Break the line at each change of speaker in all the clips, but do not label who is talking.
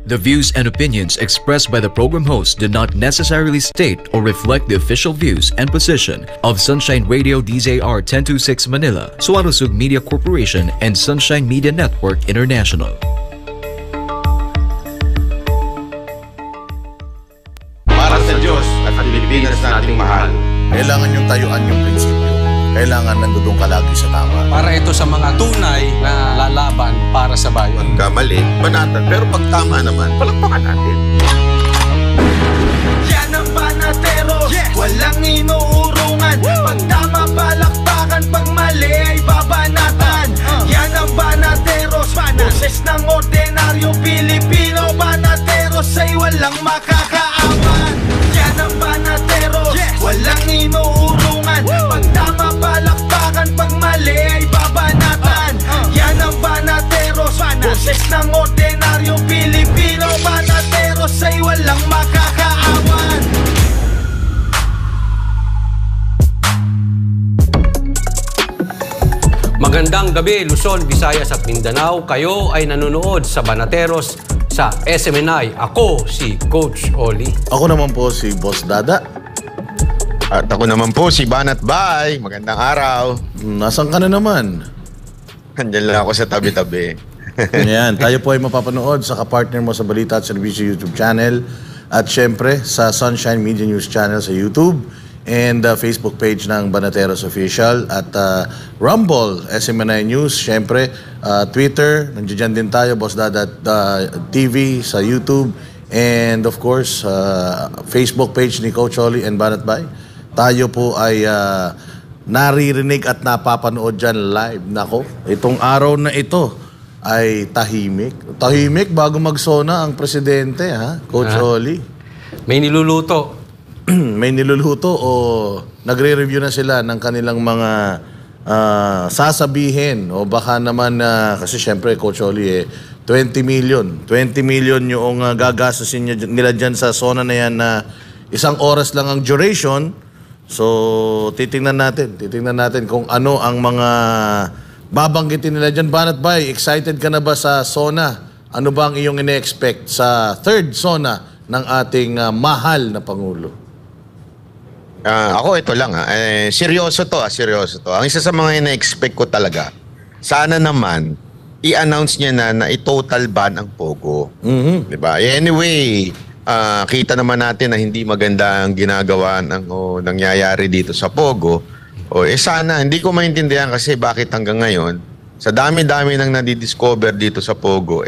The views and opinions expressed by the program host do not necessarily state or reflect the official views and position of Sunshine Radio DZR 1026 Manila, Suarosug Media Corporation, and Sunshine Media Network International.
Para sa Diyos at Pilipinas nating mahal,
kailangan yung tayuan yung prinsipyo. Kailangan nandudong ka lagi sa tama.
Para ito sa mga tunay na lalaban para sa bayan.
Pagkamali, banatan. Pero pag tama naman, palakpakan natin.
Yan ang Banatero, walang inuurungan. Pag tama, palakpakan. Pag mali ay babanatan. Yan ang Banateros, boses ng ordinaryong Pilipino. Banateros ay walang makakaawan. Yan ang Banateros, walang inuurungan. Pag tama, palakpakan. Pag mali ay babanatan. Yan ang Banateros, boses ng ordinaryong Pilipino. Banateros ay walang makakaawan.
Magandang gabi, Luzon, Visayas at Mindanao. Kayo ay nanonood sa Banateros sa SMNI. Ako si Coach Oli.
Ako naman po si Boss Dada.
At ako naman po si Banat Bay. Magandang araw.
Nasaan ka na naman?
Andiyan lang ako sa tabi-tabi.
Ayan, tayo po ay mapapanood sa kapartner mo sa Balita at Servisyo YouTube channel. At syempre sa Sunshine Media News channel sa YouTube. And Facebook page ng Banateros Official at Rumble, SMNI News, syempre Twitter, nandiyan din tayo, Boss Dada TV sa YouTube, and of course Facebook page ni Coach Oli and Banat Bay. Tayo po ay naririnig at napapanood dyan live. Nako, itong araw na ito ay tahimik. Tahimik bago magsona ang presidente, ha, Coach Oli?
May niluluto.
May niluluto o nagre-review na sila ng kanilang mga sasabihin o baka naman kasi syempre Coach Oli 20 million yung gagastusin nila dyan sa zona na yan na isang oras lang ang duration. So titingnan natin kung ano ang mga babanggitin nila dyan. Banat Bay, excited ka na ba sa zona? Ano ba ang iyong ine-expect sa third zona ng ating mahal na Pangulo?
Ako ito lang seryoso to. Ang isa sa mga ina-expect ko talaga, sana naman i-announce niya na i-total ban ang Pogo. Diba? Anyway, kita naman natin na hindi maganda ang ginagawa o nangyayari dito sa Pogo. Sana, hindi ko maintindihan kasi bakit hanggang ngayon, sa dami-dami nang nadidiscover dito sa Pogo,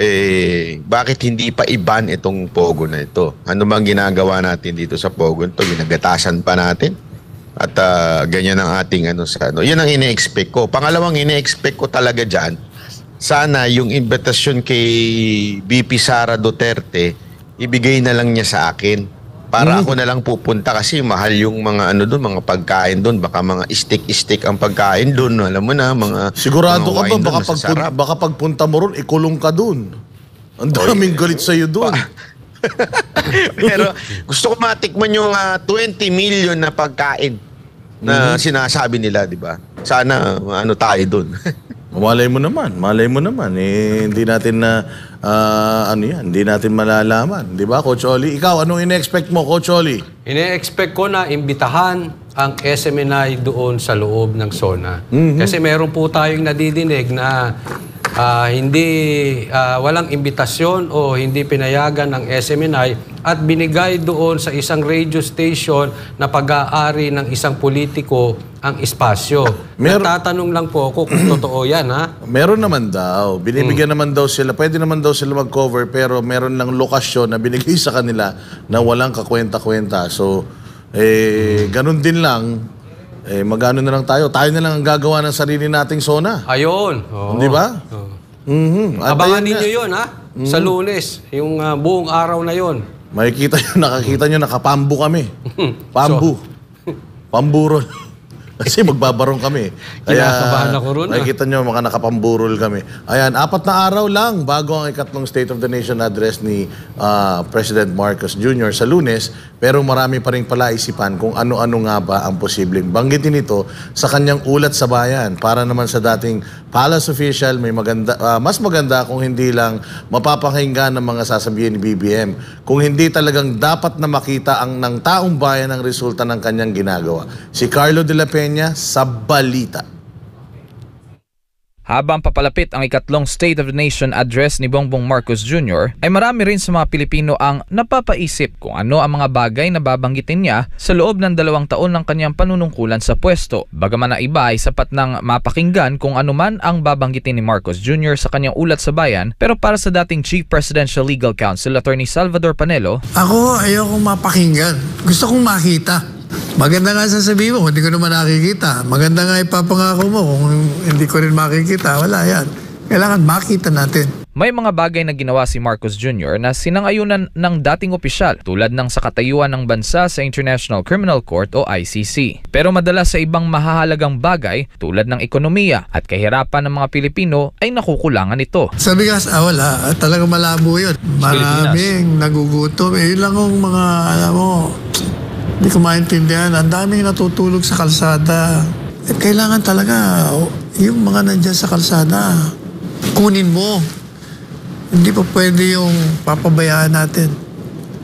bakit hindi pa i-ban itong Pogo na ito? Ano bang ginagawa natin dito sa Pogo ito? Ginagatasan pa natin? At ganyan ang ating Yun ang ine-expect ko. Pangalawang ine-expect ko talaga dyan, sana yung invitation kay VP Sara Duterte, ibigay na lang niya sa akin. Para ako na lang pupunta kasi mahal yung mga mga pagkain doon, baka mga istik-istik ang pagkain doon, alam mo na, mga
sigurado
mga
ka ba baka pagpunta mo ron ikulong ka doon. Ang daming galit sa iyo doon.
Pero gusto ko matikman yung 20 million na pagkain na sinasabi nila, di ba? Sana tayo doon.
Malay mo naman, hindi natin hindi natin malalaman, di ba, Coach Oli? Ikaw, anong ine-expect mo, Coach Oli?
Ine-expect ko na imbitahan ang SMNI doon sa loob ng zona. Kasi meron po tayong nadidinig na walang imbitasyon o hindi pinayagan ng SMNI at binigay doon sa isang radio station na pag-aari ng isang politiko ang espasyo. Natatanong lang po ako kung totoo yan, ha?
Meron naman daw. Binibigyan naman daw sila. Pwede naman daw sila mag-cover pero meron lang lokasyon na binigay sa kanila na walang kakwenta-kwenta. So, ganun din lang. Magano na lang tayo. Tayo na lang ang gagawa ng sarili nating zona.
Ayun.
Di ba?
Abangan ninyo yun, ha? Sa Lunes. Yung buong araw na yun.
Nakakita nyo, nakapambu kami. Pambu. Pamburol. Kasi magbabarong kami.
Kinakabahan ako ron.
Nakikita nyo, mga nakapamburol kami. Ayan, 4 na araw lang bago ang ikatlong State of the Nation address ni President Marcos Jr. sa Lunes. Pero marami pa rin palaisipan kung ano-ano nga ba ang posibleng banggitin ito sa kanyang ulat sa bayan para naman sa dating Palace official, may mas maganda kung hindi lang mapapakinggan ng mga sasabihin ni BBM. Kung hindi talagang dapat na makita ng taong bayan ang resulta ng kanyang ginagawa. Si Carlo de la Peña sa Balita.
Habang papalapit ang ikatlong State of the Nation address ni Bongbong Marcos Jr., ay marami rin sa mga Pilipino ang napapaisip kung ano ang mga bagay na babanggitin niya sa loob ng 2 taon ng kanyang panunungkulan sa pwesto. Bagaman na iba ay sapat ng mapakinggan kung ano man ang babanggitin ni Marcos Jr. sa kanyang ulat sa bayan, pero para sa dating Chief Presidential Legal Counsel Attorney Salvador Panelo,
ako ayokong mapakinggan. Gusto kong makita. Maganda nga sasabihin mo, hindi ko naman nakikita. Maganda nga ipapangako mo, kung hindi ko rin makikita, wala yan. Kailangan makita natin.
May mga bagay na ginawa si Marcos Jr. na sinangayunan ng dating opisyal tulad ng sakatayuan ng bansa sa International Criminal Court o ICC. Pero madalas sa ibang mahahalagang bagay tulad ng ekonomiya at kahirapan ng mga Pilipino ay nakukulangan ito.
Sa bigas, wala. Talagang malabo yun. Maraming nagugutom. Yun lang ang mga, alam mo, hindi ko maintindihan. Ang daming natutulog sa kalsada. Kailangan talaga yung mga nandyan sa kalsada, kunin mo. Hindi pa pwede yung papabayaan natin.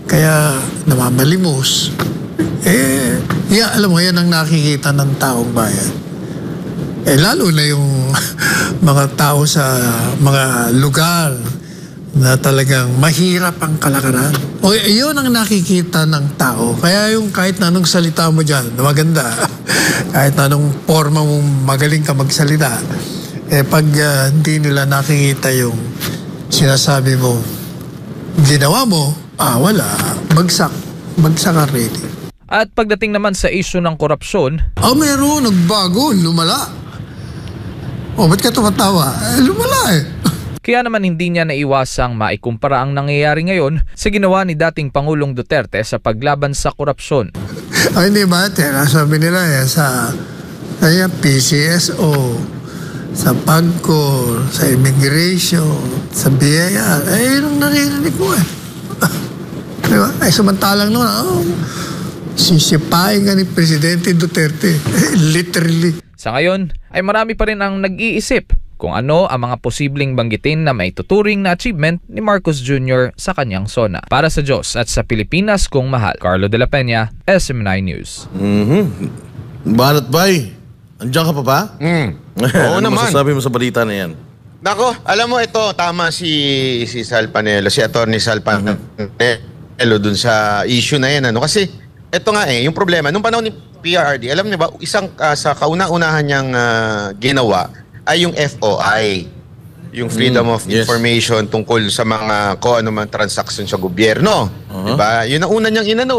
Kaya namamalimos. Alam mo, yan ang nakikita ng taong bayan. Lalo na yung mga tao sa mga lugar na talagang mahirap ang kalakaran. Iyon ang nakikita ng tao. Kaya yung kahit na anong salita mo dyan, na maganda, kahit na anong forma mo magaling ka magsalita, pag hindi nila nakikita yung sinasabi mo, ginawa mo, wala, bagsak ka ready.
At pagdating naman sa issue ng korupsyon,
meron, nagbago, lumala. Ba't ka tumatawa? Lumala eh.
Kaya naman hindi niya naiwasang maikumpara ang nangyayari ngayon sa ginawa ni dating Pangulong Duterte sa paglaban sa korupsyon.
Hindi ba? Sabi nila sa PCSO, sa PAGCOR, sa immigration, sa BIR. Yun ang narinig ko eh. Diba? Samantalang noon, sisipain ka ni Presidente Duterte. Literally.
Sa ngayon, ay marami pa rin ang nag-iisip kung ano ang mga posibleng banggitin na may tuturing na achievement ni Marcos Jr. sa kanyang sona. Para sa Diyos at sa Pilipinas kong mahal, Carlo de la Peña, SM9 News.
Banat bay, andiyan ka pa ba?
Oo naman.
Masasabi mo sa balita na yan?
Nako, alam mo ito, tama si Sal Panelo, si Attorney Sal Panelo dun sa issue na yan. Kasi ito nga yung problema, nung panahon ni PRRD, alam niyo ba, isang sa kauna-unahan niyang ginawa, ay yung FOI, yung Freedom of Information tungkol sa mga kung ano man transaction sa gobyerno. Diba? Yun ang una niyang inano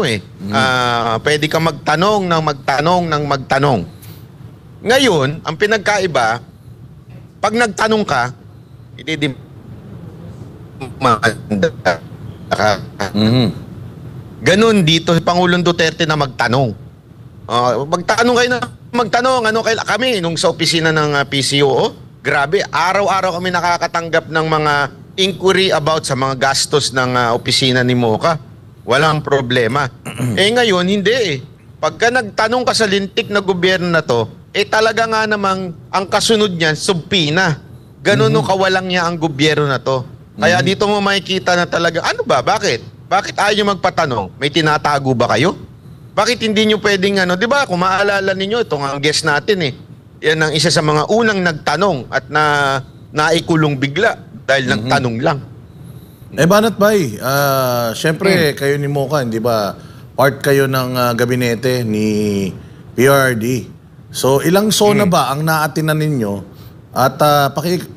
pwede kang magtanong ng magtanong. Ngayon, ang pinagkaiba, pag nagtanong ka, hindi ganun dito si Pangulong Duterte na magtanong. Magtanong kayo na magtanong, kami nung sa opisina ng PCO, grabe, araw-araw kami nakakatanggap ng mga inquiry about sa mga gastos ng opisina ni Mocha. Walang problema. Ngayon, hindi Pagka nagtanong ka sa lintik na gobyerno na to, talaga nga namang ang kasunod niyan, subpina. Ganun kawalang niya ang gobyerno na to. Kaya dito mo makikita na talaga, ano ba, bakit? Bakit ayaw nyo magpatanong? May tinatago ba kayo? Bakit hindi nyo pwedeng di ba, kung maalala ninyo, ito nga ang guest natin Yan ang isa sa mga unang nagtanong at naikulong bigla dahil nagtanong lang.
Banat Bay, syempre kayo ni Mocha, hindi ba, part kayo ng gabinete ni PRRD. So ilang zona ba ang naatinan ninyo? At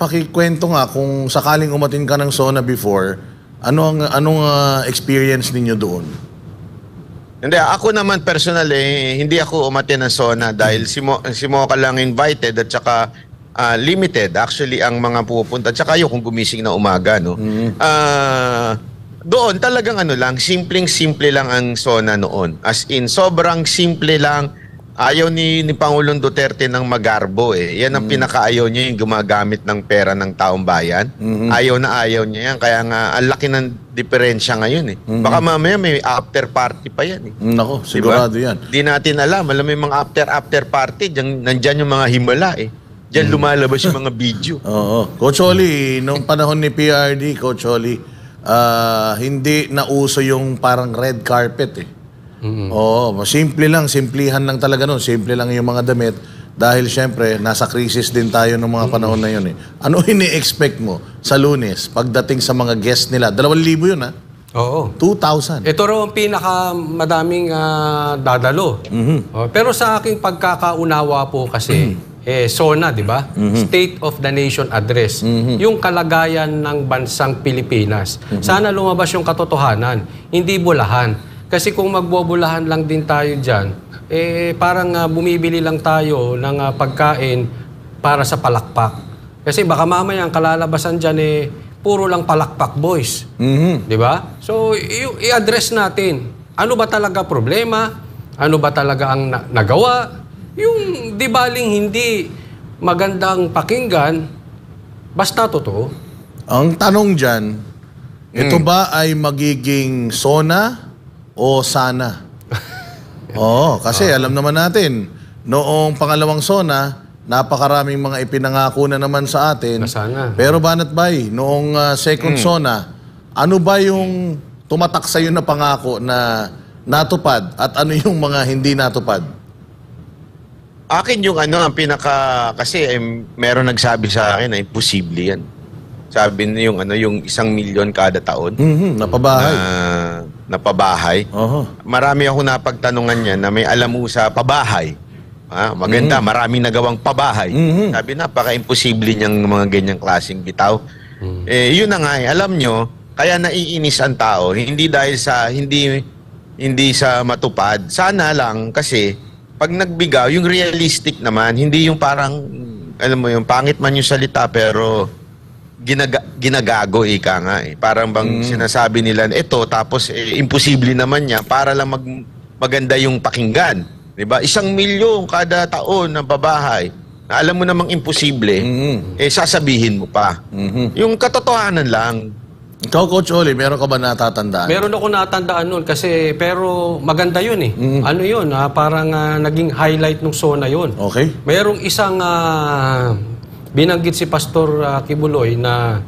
pakikwento nga kung sakaling umatin ka ng zona before, anong experience ninyo doon?
Hindi, ako naman personal hindi ako umatin ng zona dahil si Mocha lang invited at saka limited actually ang mga pupunta. At saka kung gumising na umaga, no? Doon talagang lang, simpleng-simple lang ang zona noon. As in, sobrang simple lang. Ayaw ni Pangulong Duterte ng magarbo Yan ang pinakaayaw niya, yung gumagamit ng pera ng taong bayan. Ayaw na ayaw niya yan. Kaya nga, ang laki ng diferensya ngayon Baka mamaya may after party pa yan
Nako, sigurado yan.
Di natin alam. Alam mo yung mga after party, nandyan yung mga himala Diyan lumalabas yung mga video.
Oo. Coach Oli, nung panahon ni PRD, Coach Oli, hindi nauso yung parang red carpet eh. Oo, simplihan lang talaga nun. Simple lang yung mga damit. Dahil syempre, nasa krisis din tayo ng mga panahon na yun eh. Ano ini-expect mo sa Lunes pagdating sa mga guest nila? 2,000 yun ha?
Oo.
2,000.
Ito raw ang pinakamadaming dadalo. Pero sa aking pagkakaunawa po kasi, SONA, di ba? State of the Nation Address. Yung kalagayan ng bansang Pilipinas. Sana lumabas yung katotohanan, hindi bulahan. Kasi kung magbobulahan lang din tayo dyan, parang bumibili lang tayo ng pagkain para sa palakpak. Kasi baka mamaya ang kalalabasan dyan puro lang palakpak boys. Di ba? So, i-address natin. Ano ba talaga problema? Ano ba talaga ang nagawa? Yung di baling hindi magandang pakinggan, basta totoo.
Ang tanong dyan, ito ba ay magiging SONA o SANA? Oo, kasi alam naman natin, noong pangalawang SONA, napakaraming mga ipinangako na naman sa atin.
Sana.
Pero Banat Bay, noong second SONA, ano ba yung tumatak sa'yo na pangako na natupad at ano yung mga hindi natupad?
Akin yung ang pinaka, kasi meron nagsabi sa akin na imposible yan. Sabi niya yung 1 milyon kada taon.
Napabahay.
Napabahay. Marami ako napagtanungan niya na may alam mo sa pabahay. Maganda, maraming nagawang pabahay. Sabi, napaka-imposible niyang mga ganyang klaseng bitaw. Yun na nga alam nyo, kaya naiinis ang tao, hindi dahil sa, hindi sa matupad. Sana lang, kasi, pag nagbigaw, yung realistic naman, hindi yung parang, alam mo yung pangit man yung salita, pero ginagago, ika nga eh. Parang bang sinasabi nila, ito, tapos imposible naman niya, para lang maganda yung pakinggan. Diba? 1 milyon kada taon ng babahay, na alam mo namang imposible, sasabihin mo pa. Yung katotohanan lang.
Ikaw, Coach Oli, meron ka ba natatandaan?
Meron ako natandaan nun kasi, pero maganda yun eh. Ano yun, parang naging highlight ng SONA yun.
Okay.
Merong isang binanggit si Pastor Kibuloy na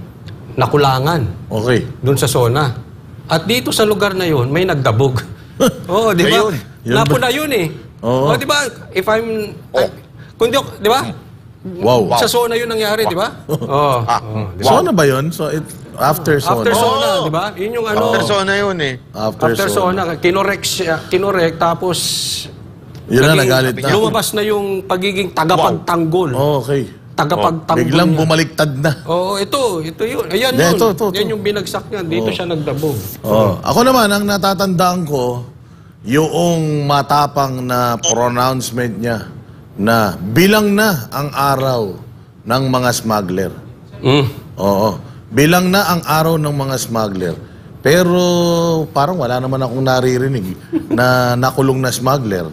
nakulangan.
Okay.
Doon sa SONA. At dito sa lugar na yun, may nagdabog. Oo, di ba? Napuna yun eh.
Oo.
Di ba? If I'm... Kundi, di ba?
Wow.
Sa SONA yun nangyari, di ba? Oo. Di ba?
SONA ba yun? So, after SONA?
After SONA, di ba? Yun yung ano...
After SONA yun eh.
After SONA.
Kinorek, tapos...
Yun na, nagalit na.
Lumabas na yung pagiging tagapagtanggol.
Okay.
Tagapagtanggol
Biglang
niya.
bumaliktad na.
Oo, ito yun. Ayan
Yeah,
yun.
ito.
Yan yung binagsak niya. Dito siya nagdabog.
Ako naman, ang natatandaan ko, yung matapang na pronouncement niya na bilang na ang araw ng mga smuggler. Oo. Bilang na ang araw ng mga smuggler. Pero parang wala naman akong naririnig na nakulong na smuggler.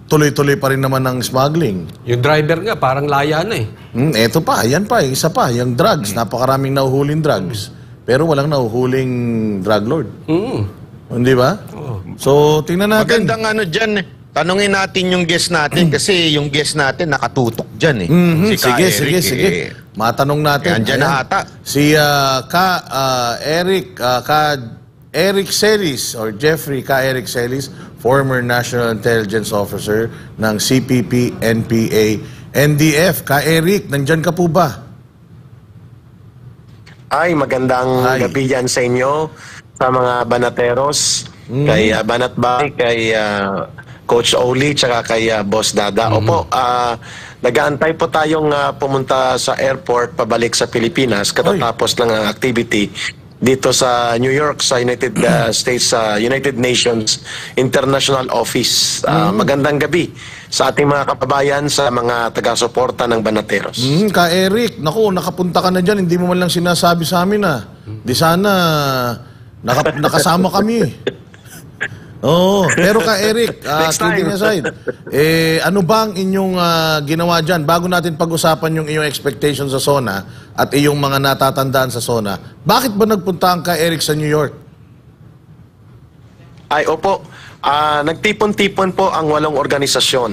Tuloy-tuloy pa rin naman ng smuggling.
Yung driver nga, parang laya na eh.
Eto pa, yan pa, isa pa, yung drugs. Napakaraming nahuhuling drugs. Pero walang nahuhuling drug lord. Hindi ba? So, tingnan natin.
Magandang dyan eh. Tanungin natin yung guest natin kasi yung guest natin nakatutok dyan eh.
Sige. Matanong natin.
Andyan na ata.
Si Eric Celis or Jeffrey Eric Celis, former National Intelligence Officer ng CPP, NPA, NDF. Eric, nandyan ka po ba?
Ay, magandang gabi yan sa inyo, sa mga banateros, kay Banat Bay, kay Coach Oli, tsaka kay Boss Dada. Opo, nag-aantay po tayong pumunta sa airport pabalik sa Pilipinas katatapos ng activity dito sa New York, sa United States, United Nations International Office. Magandang gabi sa ating mga kababayan, sa mga taga-suporta ng Banateros.
Eric, naku, nakapunta ka na dyan, hindi mo man lang sinasabi sa amin Di sana nakasama kami. Pero Eric, kidding aside, ano bang inyong ginawa dyan? Bago natin pag-usapan yung iyong expectation sa SONA at iyong mga natatandaan sa SONA, bakit ba nagpunta ka, Eric, sa New York?
Ay, opo. nagtipon-tipon po ang 8 organisasyon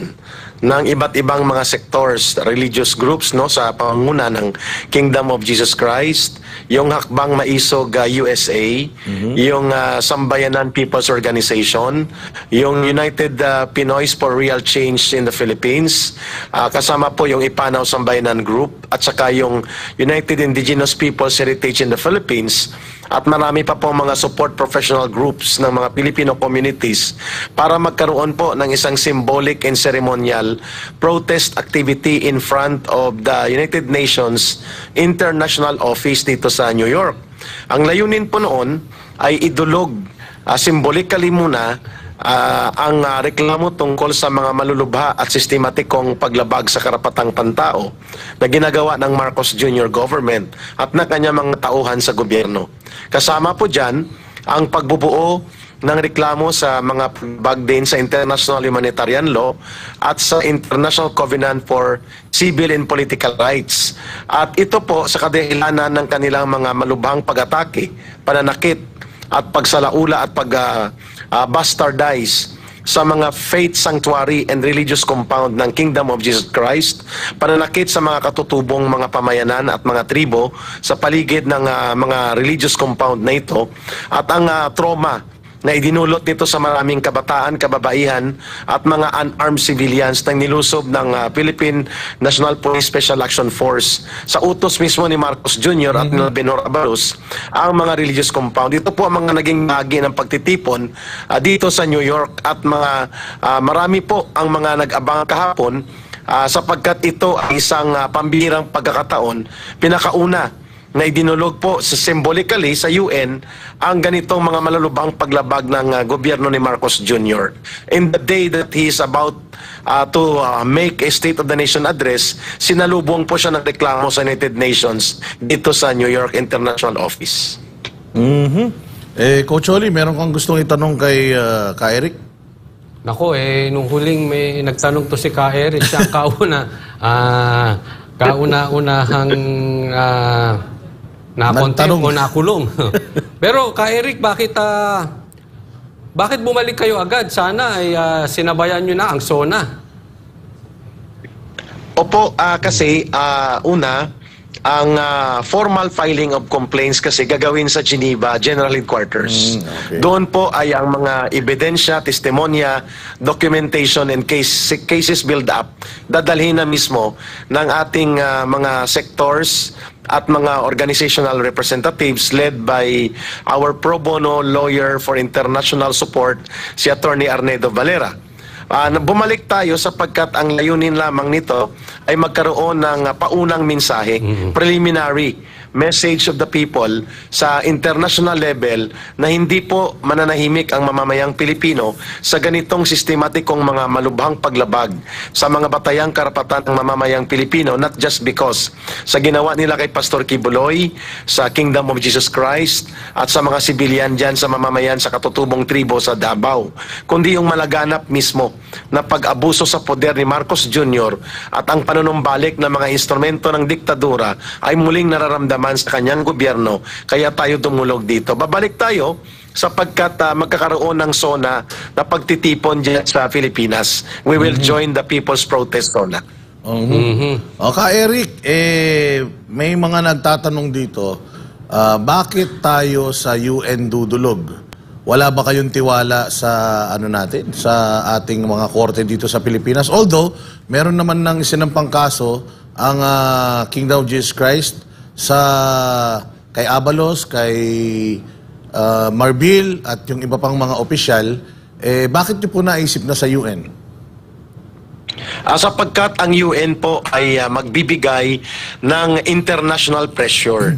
ng iba't ibang mga sectors, religious groups, no, sa pangunguna ng Kingdom of Jesus Christ, yung Hakbang Maisog USA, yung Sambayanan People's Organization, yung United Pinoys for Real Change in the Philippines, kasama po yung Ipanaw Sambayanan Group, at saka yung United Indigenous Peoples Heritage in the Philippines, at marami pa po mga support professional groups ng mga Filipino communities para magkaroon po ng isang symbolic and ceremonial protest activity in front of the United Nations International Office dito sa New York. Ang layunin po noon ay idulog symbolically muna ang reklamo tungkol sa mga malulubha at sistematikong paglabag sa karapatang pantao na ginagawa ng Marcos Jr. government at ng kanyang mga tauhan sa gobyerno. Kasama po dyan ang pagbubuo ng reklamo sa mga paglabag din sa International Humanitarian Law at sa International Covenant for Civil and Political Rights. At ito po sa kadahilanan ng kanilang mga malubhang pag-atake, pananakit at pagsalaula at bastardize sa mga faith sanctuary and religious compound ng Kingdom of Jesus Christ, pananakit sa mga katutubong mga pamayanan at mga tribo sa paligid ng mga religious compound na ito, at ang trauma na idinulot nito sa maraming kabataan, kababaihan at mga unarmed civilians na nilusob ng Philippine National Police Special Action Force sa utos mismo ni Marcos Jr. at ni Benhur Abalos ang mga religious compound. Ito po ang mga naging bahagi ng pagtitipon dito sa New York, at mga marami po ang mga nag-abang kahapon sapagkat ito ay isang pambihirang pagkakataon, pinakauna na idinulog po sa symbolically sa UN ang ganitong mga malulubhang paglabag ng gobyerno ni Marcos Jr. In the day that he is about to make a State of the Nation address, sinalubong po siya ng reklamo sa United Nations dito sa New York International Office.
Coach Oli, meron kang gustong itanong kay Eric?
Nako, nung huling may nagtanong to si Ka Eric, siya ang kauna-unahang nakontempt o nakulong. Pero Ka Eric, bakit bumalik kayo agad? Sana ay sinabayan nyo na ang SONA.
Opo, kasi una, ang formal filing of complaints kasi gagawin sa Geneva General Headquarters. Okay. Doon po ay ang mga ebidensya, testimonya, documentation and cases build up dadalhin na mismo ng ating mga sectors at mga organizational representatives led by our pro bono lawyer for international support, si Attorney Arnedo Valera. Bumalik tayo sapagkat ang layunin lamang nito ay magkaroon ng paunang mensahe, preliminary message of the people sa international level na hindi po mananahimik ang mamamayang Pilipino sa ganitong sistematikong mga malubhang paglabag sa mga batayang karapatan ng mamamayang Pilipino, not just because sa ginawa nila kay Pastor Kibuloy, sa Kingdom of Jesus Christ, at sa mga sibilyan dyan sa mamamayan sa katutubong tribo sa Davao, kundi yung malaganap mismo na pag-abuso sa poder ni Marcos Jr. at ang panunumbalik ng mga instrumento ng diktadura ay muling nararamdaman sa kanyang gobyerno, kaya tayo dumulog dito. Babalik tayo sapagkat magkakaroon ng SONA na pagtitipon dyan sa Pilipinas. We will join the People's Protest SONA.
Okay, Eric, may mga nagtatanong dito, bakit tayo sa UN dudulog? Wala ba kayong tiwala sa natin, sa ating mga korte dito sa Pilipinas? Although, meron naman ng sinampang kaso ang Kingdom of Jesus Christ kay Abalos, kay Marbil at yung iba pang mga opisyal, bakit nyo po naisip na sa UN?
Sapagkat ang UN po ay magbibigay ng international pressure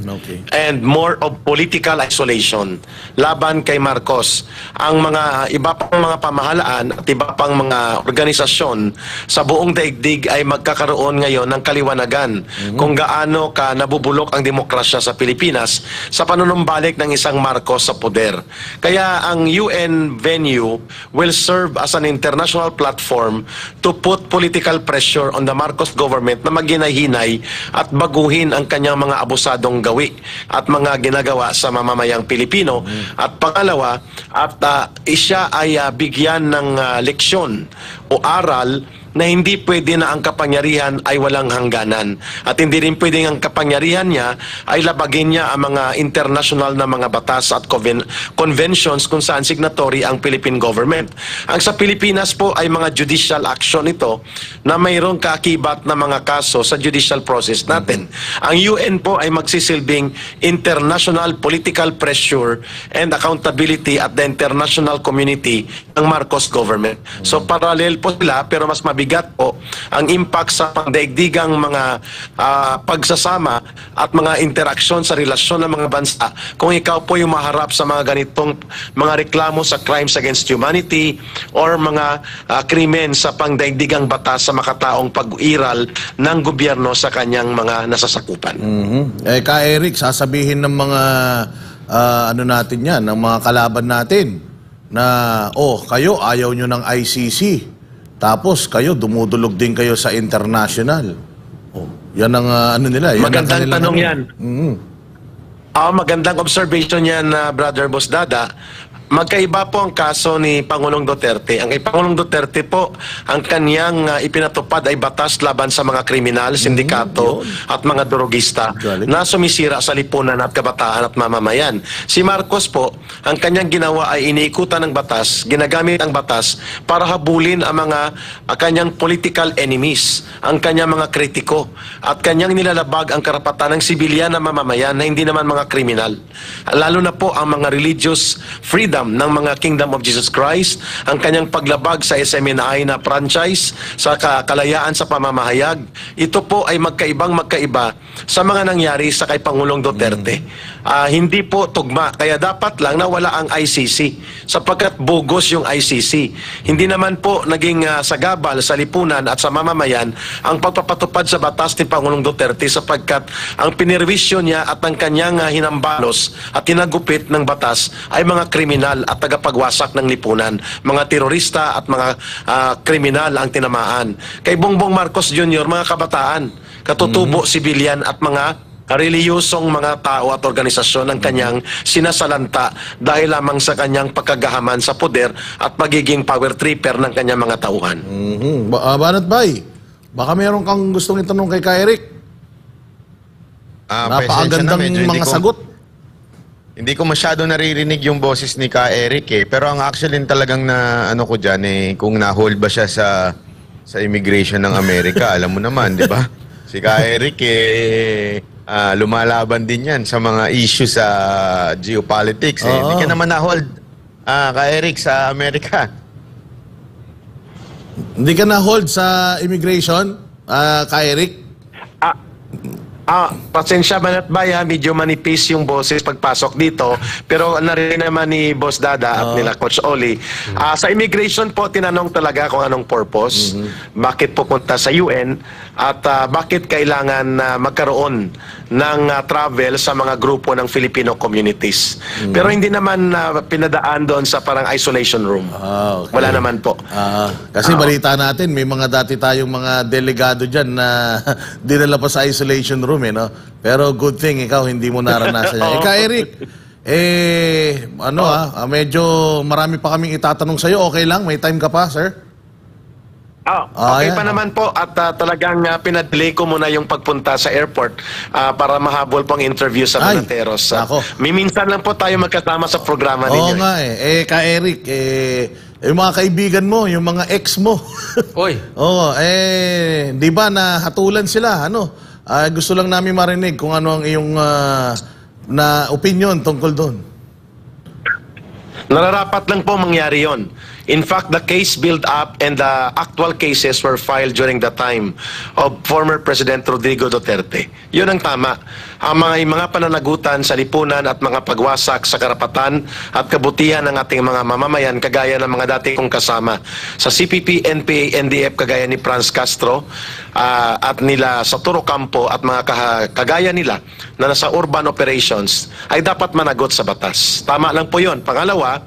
and more of political isolation laban kay Marcos. Ang mga iba pang mga pamahalaan at iba pang mga organisasyon sa buong daigdig ay magkakaroon ngayon ng kaliwanagan kung gaano ka nabubulok ang demokrasya sa Pilipinas sa panunumbalik ng isang Marcos sa poder. Kaya ang UN venue will serve as an international platform to put political political pressure on the Marcos government na maghinay-hinay at baguhin ang kanyang mga abusadong gawi at mga ginagawa sa mamamayang Pilipino. At pangalawa, at siya ay bigyan ng leksyon o aral na hindi pwede na ang kapangyarihan ay walang hangganan. At hindi rin pwede ang kapangyarihan niya ay labagin niya ang mga international na mga batas at conventions kung saan signatory ang Philippine government. Ang sa Pilipinas po ay mga judicial action ito na mayroong kaakibat na mga kaso sa judicial process natin. Ang UN po ay magsisilbing international political pressure and accountability at the international community ng Marcos government. So parallel po sila pero mas mabigat po ang impact sa pangdaigdigang mga pagsasama at mga interaksyon sa relasyon ng mga bansa kung ikaw po yung maharap sa mga ganitong mga reklamo sa crimes against humanity or mga krimen sa pangdaigdigang batas sa makataong pag-iral ng gobyerno sa kanyang mga nasasakupan.
Ka Eric, sasabihin ng mga ano natin yan, ng mga kalaban natin na kayo ayaw nyo ng ICC. Tapos kayo, dumudulog din kayo sa international. Yan ang ano nila. Yan
magandang tanong yan. Magandang observation yan, Brother Boss Dada. Magkaiba po ang kaso ni Pangulong Duterte. Ang kay Pangulong Duterte po, ang kanyang ipinatupad ay batas laban sa mga kriminal, sindikato at mga drogista na sumisira sa lipunan at kabataan at mamamayan. Si Marcos po, ang kanyang ginawa ay iniikutan ng batas, ginagamit ang batas para habulin ang mga kanyang political enemies, ang kanyang mga kritiko at kanyang nilalabag ang karapatan ng sibilyan na mamamayan na hindi naman mga kriminal. Lalo na po ang mga religious freedom ng mga Kingdom of Jesus Christ, ang kanyang paglabag sa SMNI na franchise, sa kalayaan sa pamamahayag. Ito po ay magkaiba sa mga nangyari sa kay Pangulong Duterte. Hindi po tugma, kaya dapat lang nawala ang ICC sapagkat bogus yung ICC. Hindi naman po naging sagabal sa lipunan at sa mamamayan ang pagpapatupad sa batas ni Pangulong Duterte sapagkat ang pinirwisyo niya at ang kanyang hinambalos at hinagupit ng batas ay mga kriminal at tagapagwasak ng lipunan. Mga terorista at mga kriminal ang tinamaan. Kay Bongbong Marcos Jr., mga kabataan, katutubo, sibilyan at mga reliyosong mga tao at organisasyon ang kanyang sinasalanta dahil lamang sa kanyang pagkagahaman sa poder at magiging power tripper ng kanyang mga tauhan.
Banat Bay, baka meron kang gustong itanong kay Eric? Napakagandang mga sagot.
Hindi ko masyado naririnig yung boses ni Ka Eric pero ang actually talagang na ano ko diyan kung na-hold ba siya sa immigration ng Amerika, alam mo naman, 'di ba? Si Ka Eric lumalaban din 'yan sa mga issue sa geopolitics Hindi ka naman na-hold Ka Eric sa Amerika.
Hindi ka na-hold sa immigration, Ka Eric?
Pasensya Banat Bay, medyo manipis yung boses pagpasok dito. Pero narinig naman ni Boss Dada at nila Coach Oli. Sa immigration po, tinanong talaga kung anong purpose. Bakit pupunta sa UN at bakit kailangan magkaroon ng travel sa mga grupo ng Filipino communities. Pero hindi naman pinadaan doon sa parang isolation room.
Okay.
Wala naman po.
Kasi balita natin, may mga dati tayong mga delegado dyan na dinala pa sa isolation room no? Pero good thing ikaw hindi mo naranasan yan. Ka Eric, medyo marami pa kaming itatanong sa'yo. Okay lang? May time ka pa, sir?
Okay pa naman po at talagang pinadelay ko muna yung pagpunta sa airport para mahabol pang interview sa Banateros. Minsan lang po tayo magkasama sa programa ninyo.
Oo nga Ka Eric, yung mga kaibigan mo, yung mga ex mo.
Oy.
Di ba nahatulan sila, gusto lang namin marinig kung ano ang iyong na opinion tungkol doon.
Nararapat lang po mangyari yon. In fact, the case build up and the actual cases were filed during the time of former President Rodrigo Duterte. Yun ang tama. Ang mga pananagutan sa lipunan at mga pagwasak sa karapatan at kabutihan ng ating mga mamamayan kagaya ng mga dati kong kasama sa CPP, NPA, NDF kagaya ni Franz Castro at nila sa Turo Campo at mga kagaya nila na nasa urban operations ay dapat managot sa batas. Tama lang po yun. Pangalawa,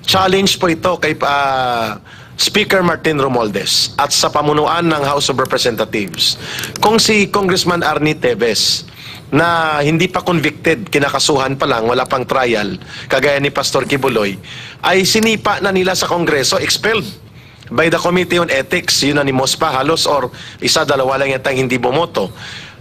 challenge po ito kay Speaker Martin Romualdez at sa pamunuan ng House of Representatives, kung si Congressman Arnie Teves na hindi pa convicted, kinakasuhan pa lang, wala pang trial, kagaya ni Pastor Kibuloy, ay sinipa na nila sa Kongreso, expelled by the Committee on Ethics, unanimous pa halos, or isa, dalawa lang yata hindi bumoto.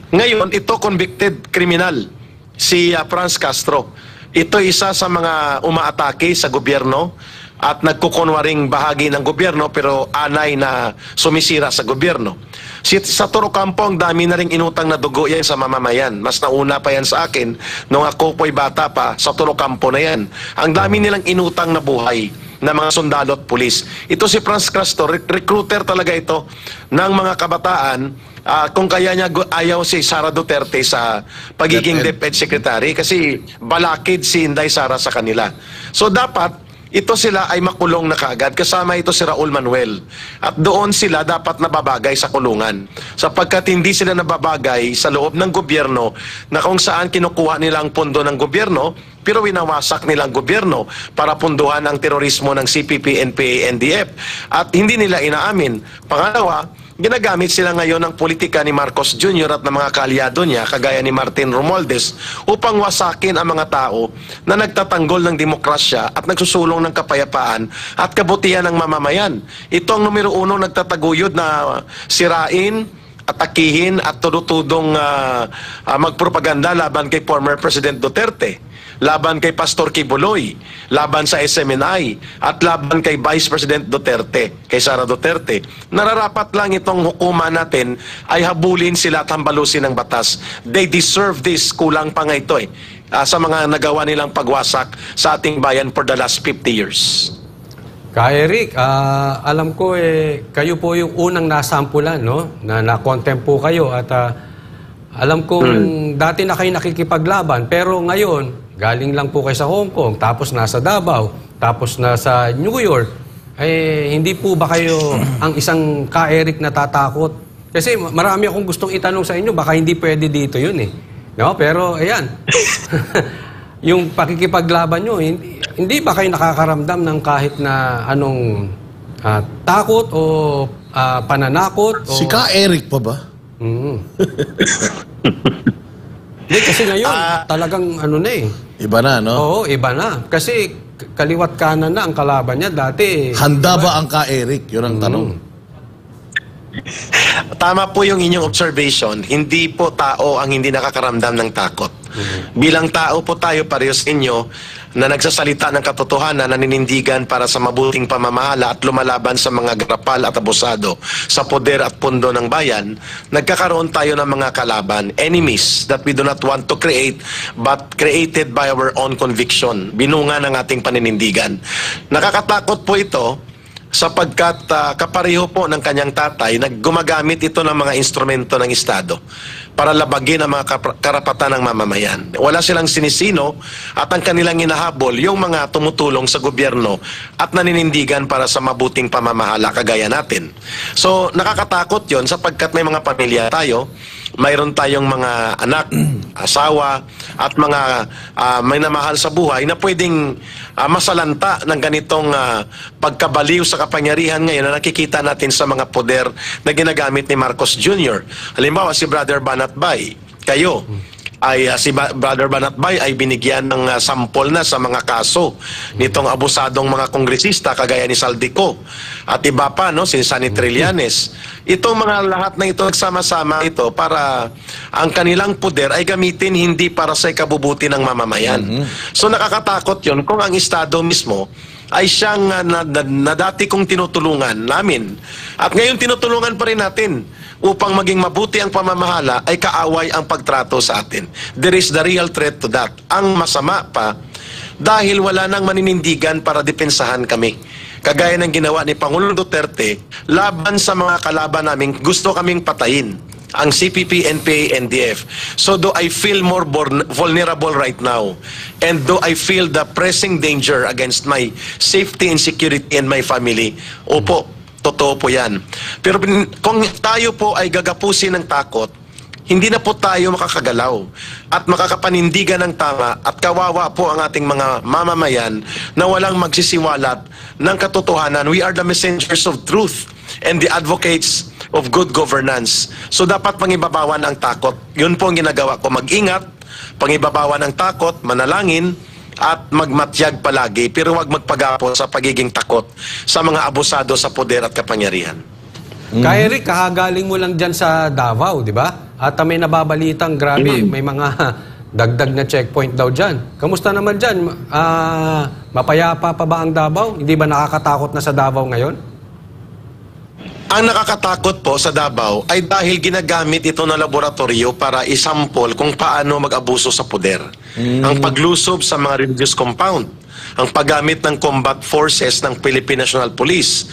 Ngayon, ito convicted criminal, si Franz Castro. Ito isa sa mga umaatake sa gobyerno at nagkukunwaring bahagi ng gobyerno pero anay na sumisira sa gobyerno. Sa Toro Campo, ang dami na rin inutang na dugo yan sa mamamayan. Mas nauna pa yan sa akin nung ako po'y bata pa, sa Toro Campo na yan. Ang dami nilang inutang na buhay na mga sundalo at pulis. Ito si Franz Castro, recruiter talaga ito ng mga kabataan. Kung kaya niya ayaw si Sara Duterte sa pagiging DepEd Secretary kasi balakid si Inday Sara sa kanila. So dapat ito sila ay makulong na kaagad. Kasama ito si Raul Manuel. At doon sila dapat nababagay sa kulungan. Sapagkat hindi sila nababagay sa loob ng gobyerno na kung saan kinukuha nila ang pondo ng gobyerno, pero winawasak nilang gobyerno para punduhan ang terorismo ng CPP, NPA, NDF. At hindi nila inaamin. Pangalawa, ginagamit sila ngayon ng politika ni Marcos Jr. at ng mga kaalyado niya, kagaya ni Martin Romualdez, upang wasakin ang mga tao na nagtatanggol ng demokrasya at nagsusulong ng kapayapaan at kabutihan ng mamamayan. Ito ang numero 1 nagtataguyod na sirain, atakihin at tudutudong magpropaganda laban kay former President Duterte, laban kay Pastor Kibuloy, laban sa SMNI, at laban kay Vice President Duterte, kay Sara Duterte. Nararapat lang itong hukuman natin ay habulin sila at hambalusin ng batas. They deserve this. Kulang pa nga ito sa mga nagawa nilang pagwasak sa ating bayan for the last 50 years.
Ka Eric, alam ko kayo po yung unang nasampulan, no? Na na-contempt po kayo at alam kong dati na kayo nakikipaglaban pero ngayon galing lang po kayo sa Hong Kong, tapos nasa Davao, tapos nasa New York. Hindi po ba kayo ang isang Ka Eric na tatakot? Kasi marami akong gustong itanong sa inyo, baka hindi pwede dito yun No? Pero ayan, yung pakikipaglaban nyo, hindi ba kayo nakakaramdam ng kahit na anong takot o pananakot? O...
Si Ka Eric pa ba?
Hindi, kasi ngayon, talagang
Iba na, no?
Oo, iba na. Kasi kaliwat kanan na ang kalaban niya. Dati...
Handa ba ang Ka Eric? Yun ang tanong.
Tama po yung inyong observation. Hindi po tao ang hindi nakakaramdam ng takot. Bilang tao po tayo, parehas inyo, na nagsasalita ng katotohanan, naninindigan para sa mabuting pamamahala at lumalaban sa mga garapal at abusado sa poder at pundo ng bayan, nagkakaroon tayo ng mga kalaban, enemies that we do not want to create but created by our own conviction, binunga ng ating paninindigan. Nakakatakot po ito sapagkat kapareho po ng kanyang tatay, gumagamit ito ng mga instrumento ng Estado para labagin ang mga karapatan ng mamamayan. Wala silang sinisino at ang kanilang inahabol yung mga tumutulong sa gobyerno at naninindigan para sa mabuting pamamahala kagaya natin. So nakakatakot yon sapagkat may mga pamilya tayo, mayroon tayong mga anak, asawa at mga may namahal sa buhay na pwedeng masalanta ng ganitong pagkabaliw sa kapangyarihan ngayon na nakikita natin sa mga poder na ginagamit ni Marcos Jr. Halimbawa si Brother Banatbay, kayo ay si Brother Banatbay ay binigyan ng sampol na sa mga kaso nitong abusadong mga kongresista kagaya ni Saldico at iba pa, no, si Sunny Trillanes. Itong mga lahat na ito nagsama-sama ito para ang kanilang poder ay gamitin hindi para sa ikabubuti ng mamamayan. So nakakatakot yun kung ang Estado mismo ay siyang na dati kong tinutulungan namin at ngayon tinutulungan pa rin natin upang maging mabuti ang pamamahala ay kaaway ang pagtrato sa atin. There is the real threat to that. Ang masama pa, dahil wala nang maninindigan para depensahan kami. Kagaya ng ginawa ni Pangulong Duterte, laban sa mga kalaban namin, gusto kaming patayin ang CPP, NPA, NDF. So do I feel more vulnerable right now? And do I feel the pressing danger against my safety and security and my family? Opo. Totoo po yan. Pero kung tayo po ay gagapusin ng takot, hindi na po tayo makakagalaw at makakapanindigan ng tama at kawawa po ang ating mga mamamayan na walang magsisiwalat ng katotohanan. We are the messengers of truth and the advocates of good governance. So dapat pangibabawan ang takot. Yun po ang ginagawa ko. Mag-ingat, pangibabawan ang takot, manalangin, at magmatyag palagi, pero huwag magpagapo sa pagiging takot sa mga abusado sa poder at kapangyarihan.
Kaya Rick, kakagaling mo lang dyan sa Davao, di ba? At may nababalitang grabe, may mga dagdag na checkpoint daw dyan. Kamusta naman dyan? Mapayapa pa ba ang Davao? Hindi ba nakakatakot na sa Davao ngayon?
Ang nakakatakot po sa Davao ay dahil ginagamit ito na laboratorio para isampol kung paano mag-abuso sa poder. Ang paglusob sa mga religious compound, ang paggamit ng combat forces ng Philippine National Police,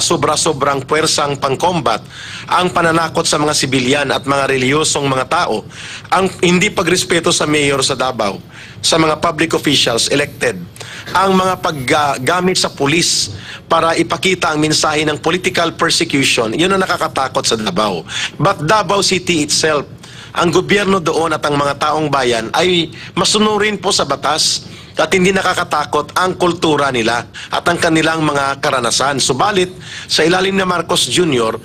sobra-sobrang puwersang pang-combat, ang pananakot sa mga sibilyan at mga reliyosong mga tao, ang hindi pagrespeto sa mayor sa Davao, sa mga public officials elected, ang mga paggamit sa pulis para ipakita ang mensahe ng political persecution, yun ang nakakatakot sa Davao. But Davao City itself, ang gobyerno doon at ang mga taong bayan ay masunurin po sa batas at hindi nakakatakot ang kultura nila at ang kanilang mga karanasan. Subalit, sa ilalim na Marcos Jr.,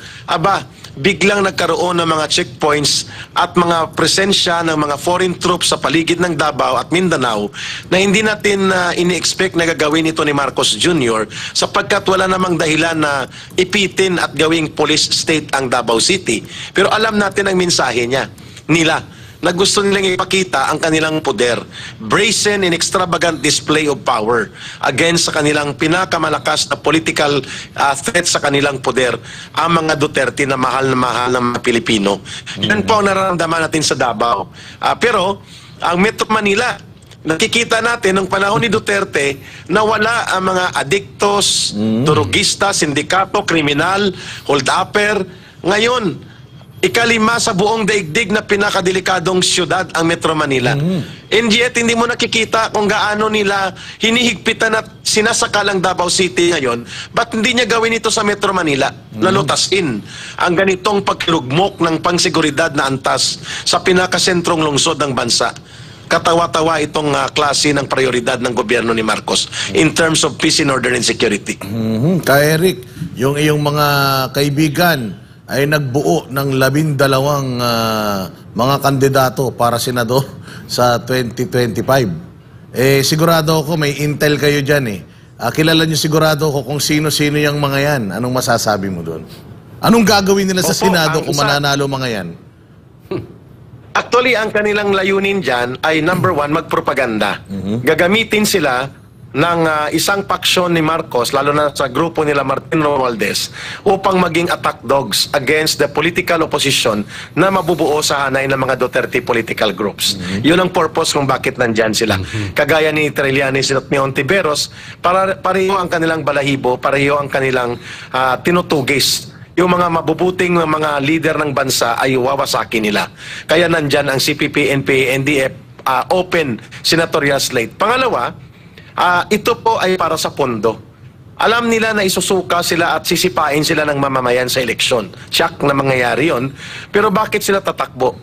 biglang nagkaroon ng mga checkpoints at mga presensya ng mga foreign troops sa paligid ng Davao at Mindanao na hindi natin ini-expect na gagawin ito ni Marcos Jr. sapagkat wala namang dahilan na ipitin at gawing police state ang Davao City. Pero alam natin ang mensahe nila na gusto nilang ipakita ang kanilang poder. Brazen and extravagant display of power against sa kanilang pinakamalakas na political threat sa kanilang poder, ang mga Duterte na mahal ng mga Pilipino. Yan po ang nararamdaman natin sa Davao. Pero ang Metro Manila, nakikita natin nung panahon ni Duterte na wala ang mga adiktos, durugista, sindikato, kriminal, hold-upper. Ngayon, ikalima sa buong daigdig na pinakadelikadong syudad ang Metro Manila. And yet, hindi mo nakikita kung gaano nila hinihigpitan at sinasakal ang Davao City ngayon. Ba't hindi niya gawin ito sa Metro Manila? Lalutasin ang ganitong paglugmok ng pangseguridad na antas sa pinakasentrong lungsod ng bansa. Katawa-tawa itong klase ng prioridad ng gobyerno ni Marcos in terms of peace and order and security.
Kaya Eric, yung iyong mga kaibigan ay nagbuo ng 12 mga kandidato para senador sa 2025. Sigurado ako may intel kayo dyan kilala niyo sigurado ako kung sino-sino yung mga yan. Anong masasabi mo doon? Anong gagawin nila sa Senado kung mananalo mga yan?
Actually, ang kanilang layunin dyan ay number one, magpropaganda. Gagamitin sila ng isang paksyon ni Marcos, lalo na sa grupo nila Martin Romualdez, upang maging attack dogs against the political opposition na mabubuo sa hanay ng mga Duterte political groups. Yun ang purpose kung bakit nandyan sila. Kagaya ni Trillanes at ni Ontiveros, pareho ang kanilang balahibo, pareho ang kanilang tinutugis. Yung mga mabubuting mga leader ng bansa ay wawasakin nila. Kaya nandyan ang CPP, NPA, NDF, open senatorial slate. Pangalawa, ito po ay para sa pondo. Alam nila na isusuka sila at sisipain sila ng mamamayan sa eleksyon. Tiyak na mangyayari yun. Pero bakit sila tatakbo?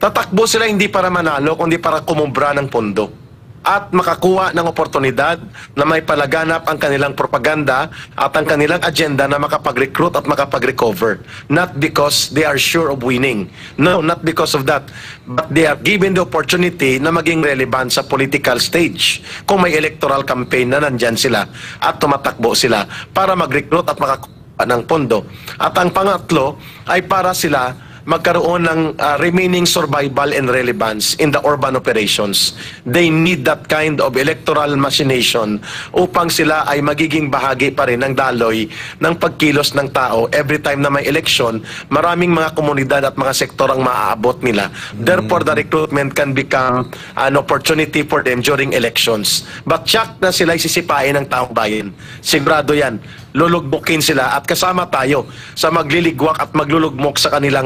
Tatakbo sila hindi para manalo, kundi para kumubra ng pondo at makakuha ng oportunidad na may palaganap ang kanilang propaganda at ang kanilang agenda na makapag-recruit at makapag-recover. Not because they are sure of winning. No, not because of that. But they are given the opportunity na maging relevant sa political stage kung may electoral campaign na nandyan sila at tumatakbo sila para mag-recruit at makakuha ng pondo. At ang pangatlo ay para sila magkaroon ng remaining survival and relevance in the urban operations. They need that kind of electoral machination upang sila ay magiging bahagi pa rin ng daloy ng pagkilos ng tao. Every time na may election, maraming mga komunidad at mga sektor ang maaabot nila. Therefore, the recruitment can become an opportunity for them during elections. But tiyak na sila sisipain ng taong bayan. Sigurado yan. Lulugbukin sila at kasama tayo sa magliligwak at maglulugmok sa kanilang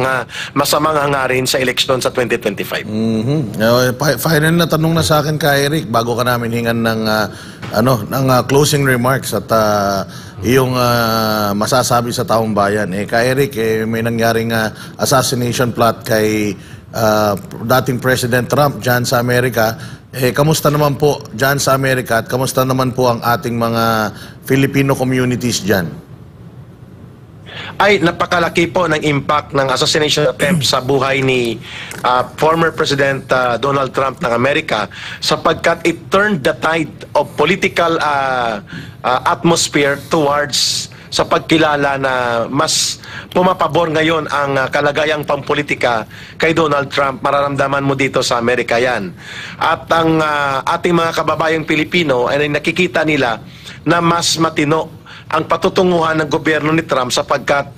masamang hangarin sa eleksyon sa 2025.
Final na tanong na sa akin kay Eric bago ka namin hingan ng closing remarks at iyong masasabi sa taong bayan. Kay Eric, may nangyaring assassination plot kay dating President Trump dyan sa Amerika. Kamusta naman po dyan sa Amerika at kamusta naman po ang ating mga Filipino communities dyan?
Ay napakalaki po ng impact ng assassination attempt sa buhay ni former President Donald Trump ng Amerika, sapagkat it turned the tide of political atmosphere towards sa pagkilala na mas pumapabor ngayon ang kalagayang pampolitika kay Donald Trump. Mararamdaman mo dito sa Amerika yan. At ang ating mga kababayang Pilipino ay nakikita nila na mas matino ang patutunguhan ng gobyerno ni Trump, sapagkat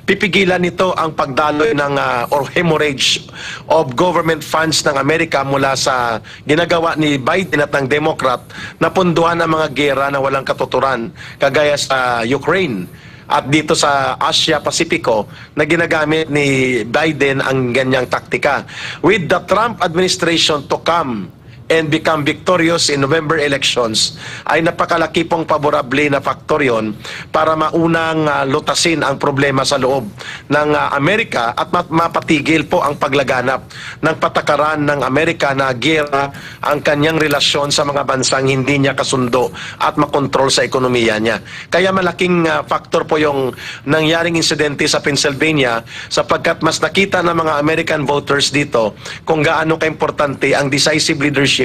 pipigilan nito ang pagdaloy ng or hemorrhage of government funds ng Amerika mula sa ginagawa ni Biden at ng Democrat na punduhan ang mga gera na walang katuturan, kagaya sa Ukraine at dito sa Asia Pacifico na ginagamit ni Biden ang ganyang taktika. With the Trump administration to come and become victorious in November elections, ay napakalaki pong favorable na faktor yon para maunang lutasin ang problema sa loob ng Amerika at mapatigil po ang paglaganap ng patakaran ng Amerika na gera ang kanyang relasyon sa mga bansang hindi niya kasundo at makontrol sa ekonomiya niya. Kaya malaking faktor po yung nangyaring insidente sa Pennsylvania, sapagkat mas nakita ng mga American voters dito kung gaano kaimportante ang decisive leadership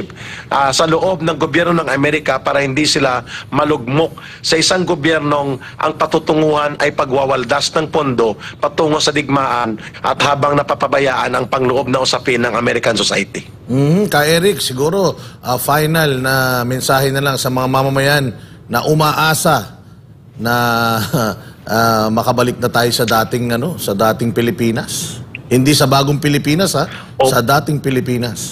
sa loob ng gobyerno ng Amerika para hindi sila malugmok sa isang gobyernong ang patutunguhan ay pagwawaldas ng pondo patungo sa digmaan at habang napapabayaan ang pangloob na usapin ng American society.
Ka Eric, siguro final na mensahe na lang sa mga mamamayan na umaasa na makabalik na tayo sa dating Pilipinas. Hindi sa bagong Pilipinas, sa dating Pilipinas.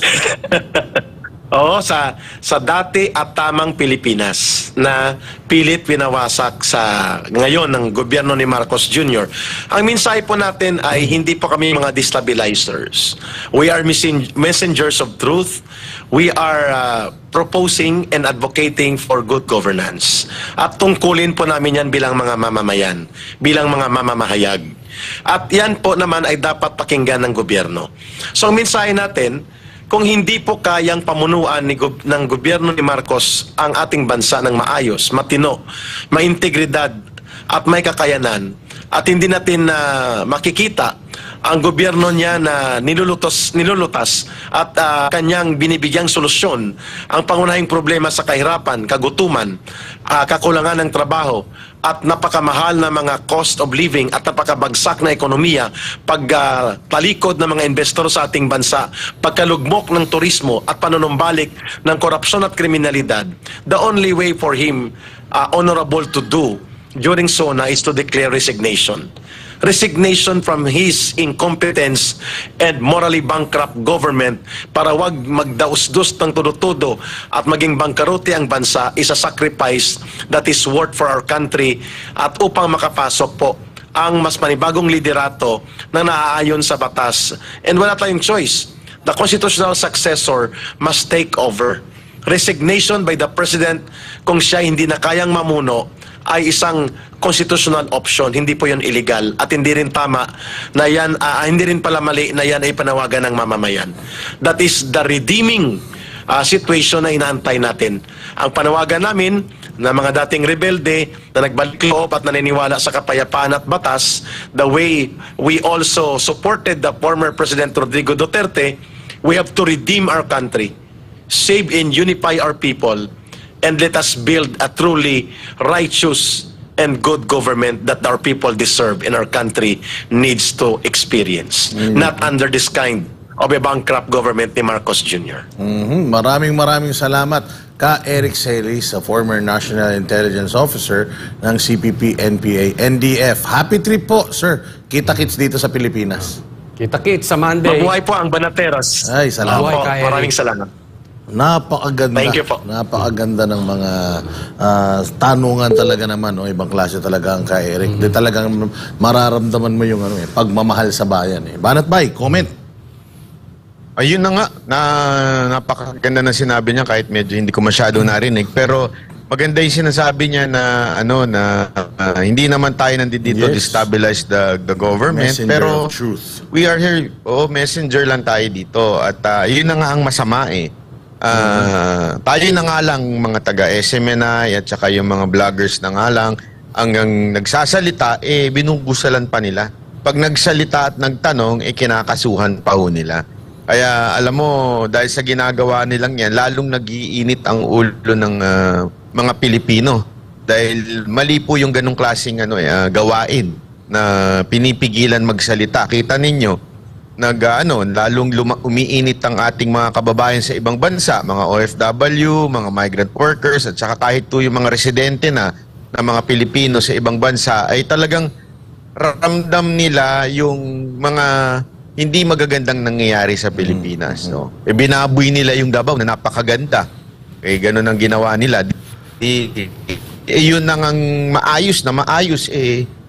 Oo, sa dati at tamang Pilipinas na pilit winawasak sa ngayon ng gobyerno ni Marcos Jr. Ang mensahe po natin ay hindi po kami mga destabilizers. We are messengers of truth. We are proposing and advocating for good governance. At tungkulin po namin yan bilang mga mamamayan, bilang mga mamamahayag. At yan po naman ay dapat pakinggan ng gobyerno. So ang mensahe natin, kung hindi po kayang pamunuan ng gobyerno ni Marcos ang ating bansa ng maayos, matino, maintegridad at may kakayanan, at hindi natin makikita ang gobyerno niya na nilulutas at kanyang binibigyang solusyon ang pangunahing problema sa kahirapan, kagutuman, kakulangan ng trabaho, at napakamahal na mga cost of living at napakabagsak na ekonomiya, pagtalikod ng mga investor sa ating bansa, pagkalugmok ng turismo at panunumbalik ng korupsyon at kriminalidad, the only way for him honorable to do during SONA is to declare resignation. Resignation from his incompetence and morally bankrupt government para wag magdaus-dus ng todo-todo at maging bangkarote ang bansa is a sacrifice that is worth for our country, at upang makapasok po ang mas panibagong liderato na naaayon sa batas. And wala tayong choice. The constitutional successor must take over. Resignation by the President kung siya hindi na kayang mamuno ay isang constitutional option. Hindi po yun illegal at hindi rin tama na yan, hindi rin pala mali na yan ay panawagan ng mamamayan. That is the redeeming situation na inaantay natin. Ang panawagan namin na mga dating rebelde na nagbalik loob at naniniwala sa kapayapaan at batas, the way we also supported the former President Rodrigo Duterte, we have to redeem our country, save and unify our people, and let us build a truly righteous and good government that our people deserve and our country needs to experience. Not under this kind of a bankrupt government ni Marcos Jr.
Maraming salamat Ka Eric Celis, former National Intelligence Officer ng CPP, NPA, NDF. Happy trip po, sir. Kita-kits dito sa Pilipinas.
Kita-kits sa Monday.
Mabuhay po ang Banateros.
Ay, salamat.
Mabuhay, Ka Eric. Maraming salamat.
Napakaganda.
Thank you po.
Napakaganda ng mga tanungan talaga naman, ibang klase talaga ang Ka Eric. Talagang mararamdaman mo yung pagmamahal sa bayan. Banat Bay, comment.
Ayun na nga, napakaganda na sinabi niya kahit medyo hindi ko masyado narinig. Pero maganda yung sinasabi niya na hindi naman tayo nandito to destabilize the government,
Messenger
pero
of truth.
we are here, messenger lang tayo dito, at yun na nga ang masama tayo na nga lang mga taga SMNI at saka yung mga vloggers na nga lang hanggang nagsasalita, binubusalan pa nila. Pag nagsalita at nagtanong, kinakasuhan pa ho nila. Kaya alam mo, dahil sa ginagawa nilang yan, lalong nag-iinit ang ulo ng mga Pilipino. Dahil mali po yung ganong klaseng gawain na pinipigilan magsalita. Kita ninyo, lalong umiinit ang ating mga kababayan sa ibang bansa, mga OFW, mga migrant workers, at saka kahit po yung mga residente na mga Pilipino sa ibang bansa, ay talagang ramdam nila yung mga hindi magagandang nangyayari sa Pilipinas. No? Binaboy nila yung Davao na napakaganda. Ganun ang ginawa nila. Yun nang ang maayos,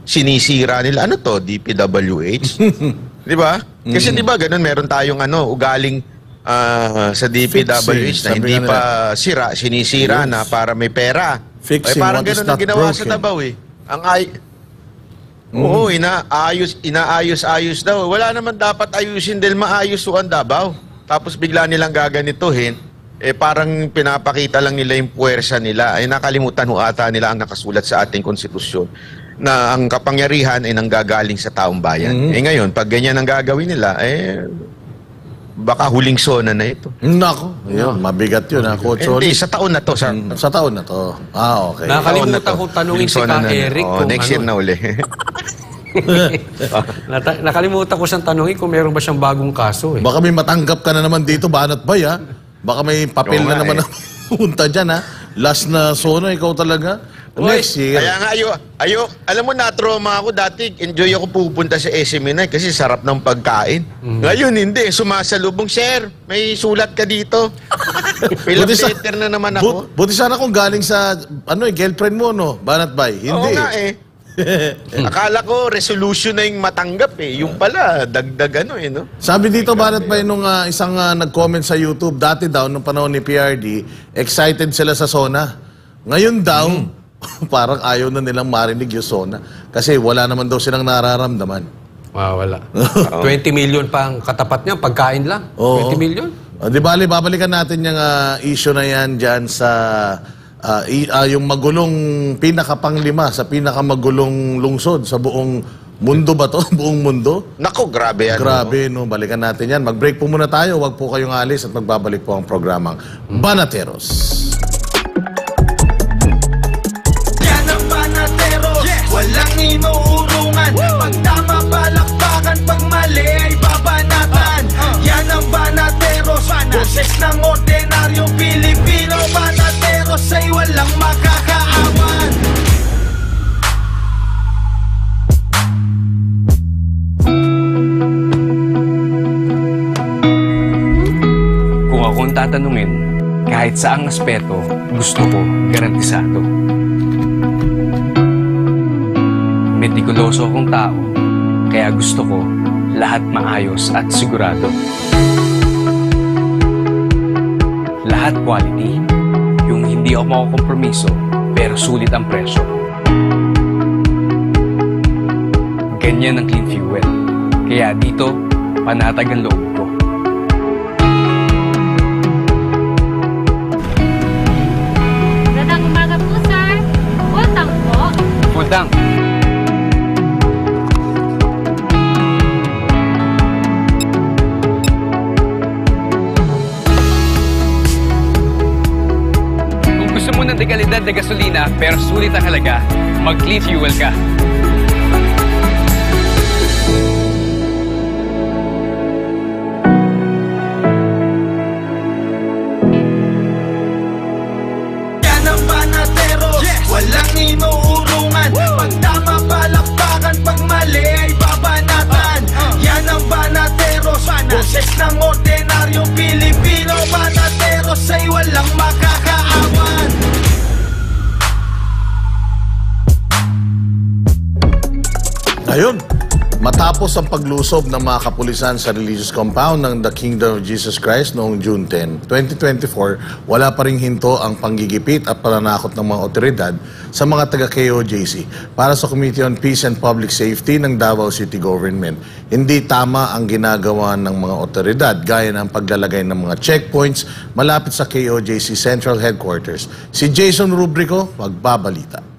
sinisira nila. Ano to? DPWH? Di ba? Kasi di ba ganun, meron tayong ugaling sa DPWH na hindi pa sira, sinisira na para may pera. Parang ganun ang ginawa sa Davao Oo, inaayos daw. Wala naman dapat ayusin dahil maayos ang Davao. Tapos bigla nilang gaganituhin, parang pinapakita lang nila yung puwersa nila. Nakalimutan ata nila ang nakasulat sa ating konstitusyon na ang kapangyarihan ay nanggagaling sa taong bayan. Ngayon, pag ganyan ang gagawin nila, baka huling sona na ito.
Nako, mabigat yun, Coach Oli.
Hindi, sa taon na to.
Sa taon na to. Okay.
Nakalimutan ko tanungin si Eric kung
next year na uli.
Nakalimutan ko siyang tanungin kung meron ba siyang bagong kaso.
Baka may matanggap ka na naman dito, Banat Bay, ha? Baka may papel na naman na punta dyan, ha? Last na sona, ikaw talaga. Next year.
Kaya nga, alam mo, na-trauma ako dati. Enjoy ako pupunta sa SMNI kasi sarap ng pagkain. Ngayon, hindi. Sumasalubong, sir, may sulat ka dito. Pilang letter na naman ako.
Buti sana kung galing sa, girlfriend mo, no? Banat Bay. Hindi.
Oo nga, Akala ko, resolution na yung matanggap, Yung pala, dagdag no?
Sabi dito, Banat Bay, nung isang nag-comment sa YouTube, dati daw, nung panahon ni PRD, excited sila sa SONA. Ngayon daw, parang ayaw na nilang marinig yung SONA. Kasi wala naman daw silang nararamdaman.
Wala. 20 million pa ang katapat niya, pagkain lang. 20 million?
Di bali, babalikan natin yung issue na yan dyan sa yung magulong pinakapanglima sa pinakamagulong lungsod sa buong mundo ba to? Buong mundo?
Nako, grabe yan.
Grabe, no? Balikan natin yan. Mag-break po muna tayo. Huwag po kayong alis at magbabalik po ang programang Banateros.
Walang inuurungan. Pag tama palakpakan, pag mali ay babanatan. Yan ang Banateros, boses ng ordinaryong Pilipino. Banateros ay walang makakaawan.
Kung akong tatanungin, kahit saang aspeto, gusto ko garantisado. Metikuloso akong tao, kaya gusto ko lahat maayos at sigurado. Lahat quality, yung hindi ako makukompromiso, pero sulit ang presyo. Ganyan ang Clean Fuel, kaya dito, panatag ang loob ko.
Magandang umaga po, sir. Full tank po.
Full tank. Ng dekalidad na gasolina pero sulit ang halaga, mag-Clean Fuel ka.
Yan ang Banateros, walang inuurungan. Pag tama palakpakan, pag mali ay babanatan. Yan ang Banateros, boses ng ordinaryong Pilipino. Banateros ay walang makakaawan.
Ayun, Matapos ang paglusob ng mga kapulisan sa religious compound ng The Kingdom of Jesus Christ noong June 10, 2024, wala pa ring hinto ang panggigipit at pananakot ng mga otoridad sa mga taga-KOJC. Para sa Committee on Peace and Public Safety ng Davao City Government, hindi tama ang ginagawa ng mga otoridad gaya ng paglalagay ng mga checkpoints malapit sa KOJC Central Headquarters. Si Jason Rubrico, magbabalita.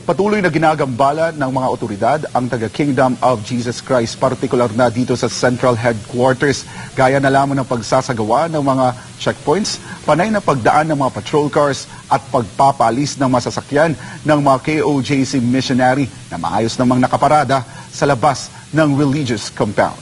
Patuloy na ginagambala ng mga otoridad ang taga-Kingdom of Jesus Christ, partikular na dito sa Central Headquarters. Gaya na lamang ng pagsasagawa ng mga checkpoints, panay na pagdaan ng mga patrol cars at pagpapalis ng masasakyan ng mga KOJC missionary na maayos namang nakaparada sa labas ng religious compound.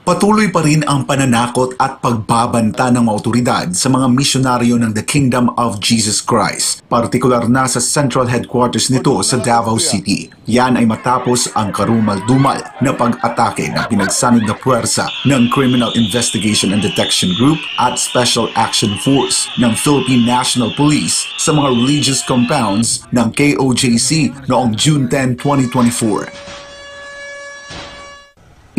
Patuloy pa rin ang pananakot at pagbabanta ng mga otoridad sa mga misyonaryo ng The Kingdom of Jesus Christ, partikular na sa central headquarters nito sa Davao City. Yan ay matapos ang karumal-dumal na pag-atake ng pinagsanib na puwersa ng Criminal Investigation and Detection Group at Special Action Force ng Philippine National Police sa mga religious compounds ng KOJC noong June 10, 2024.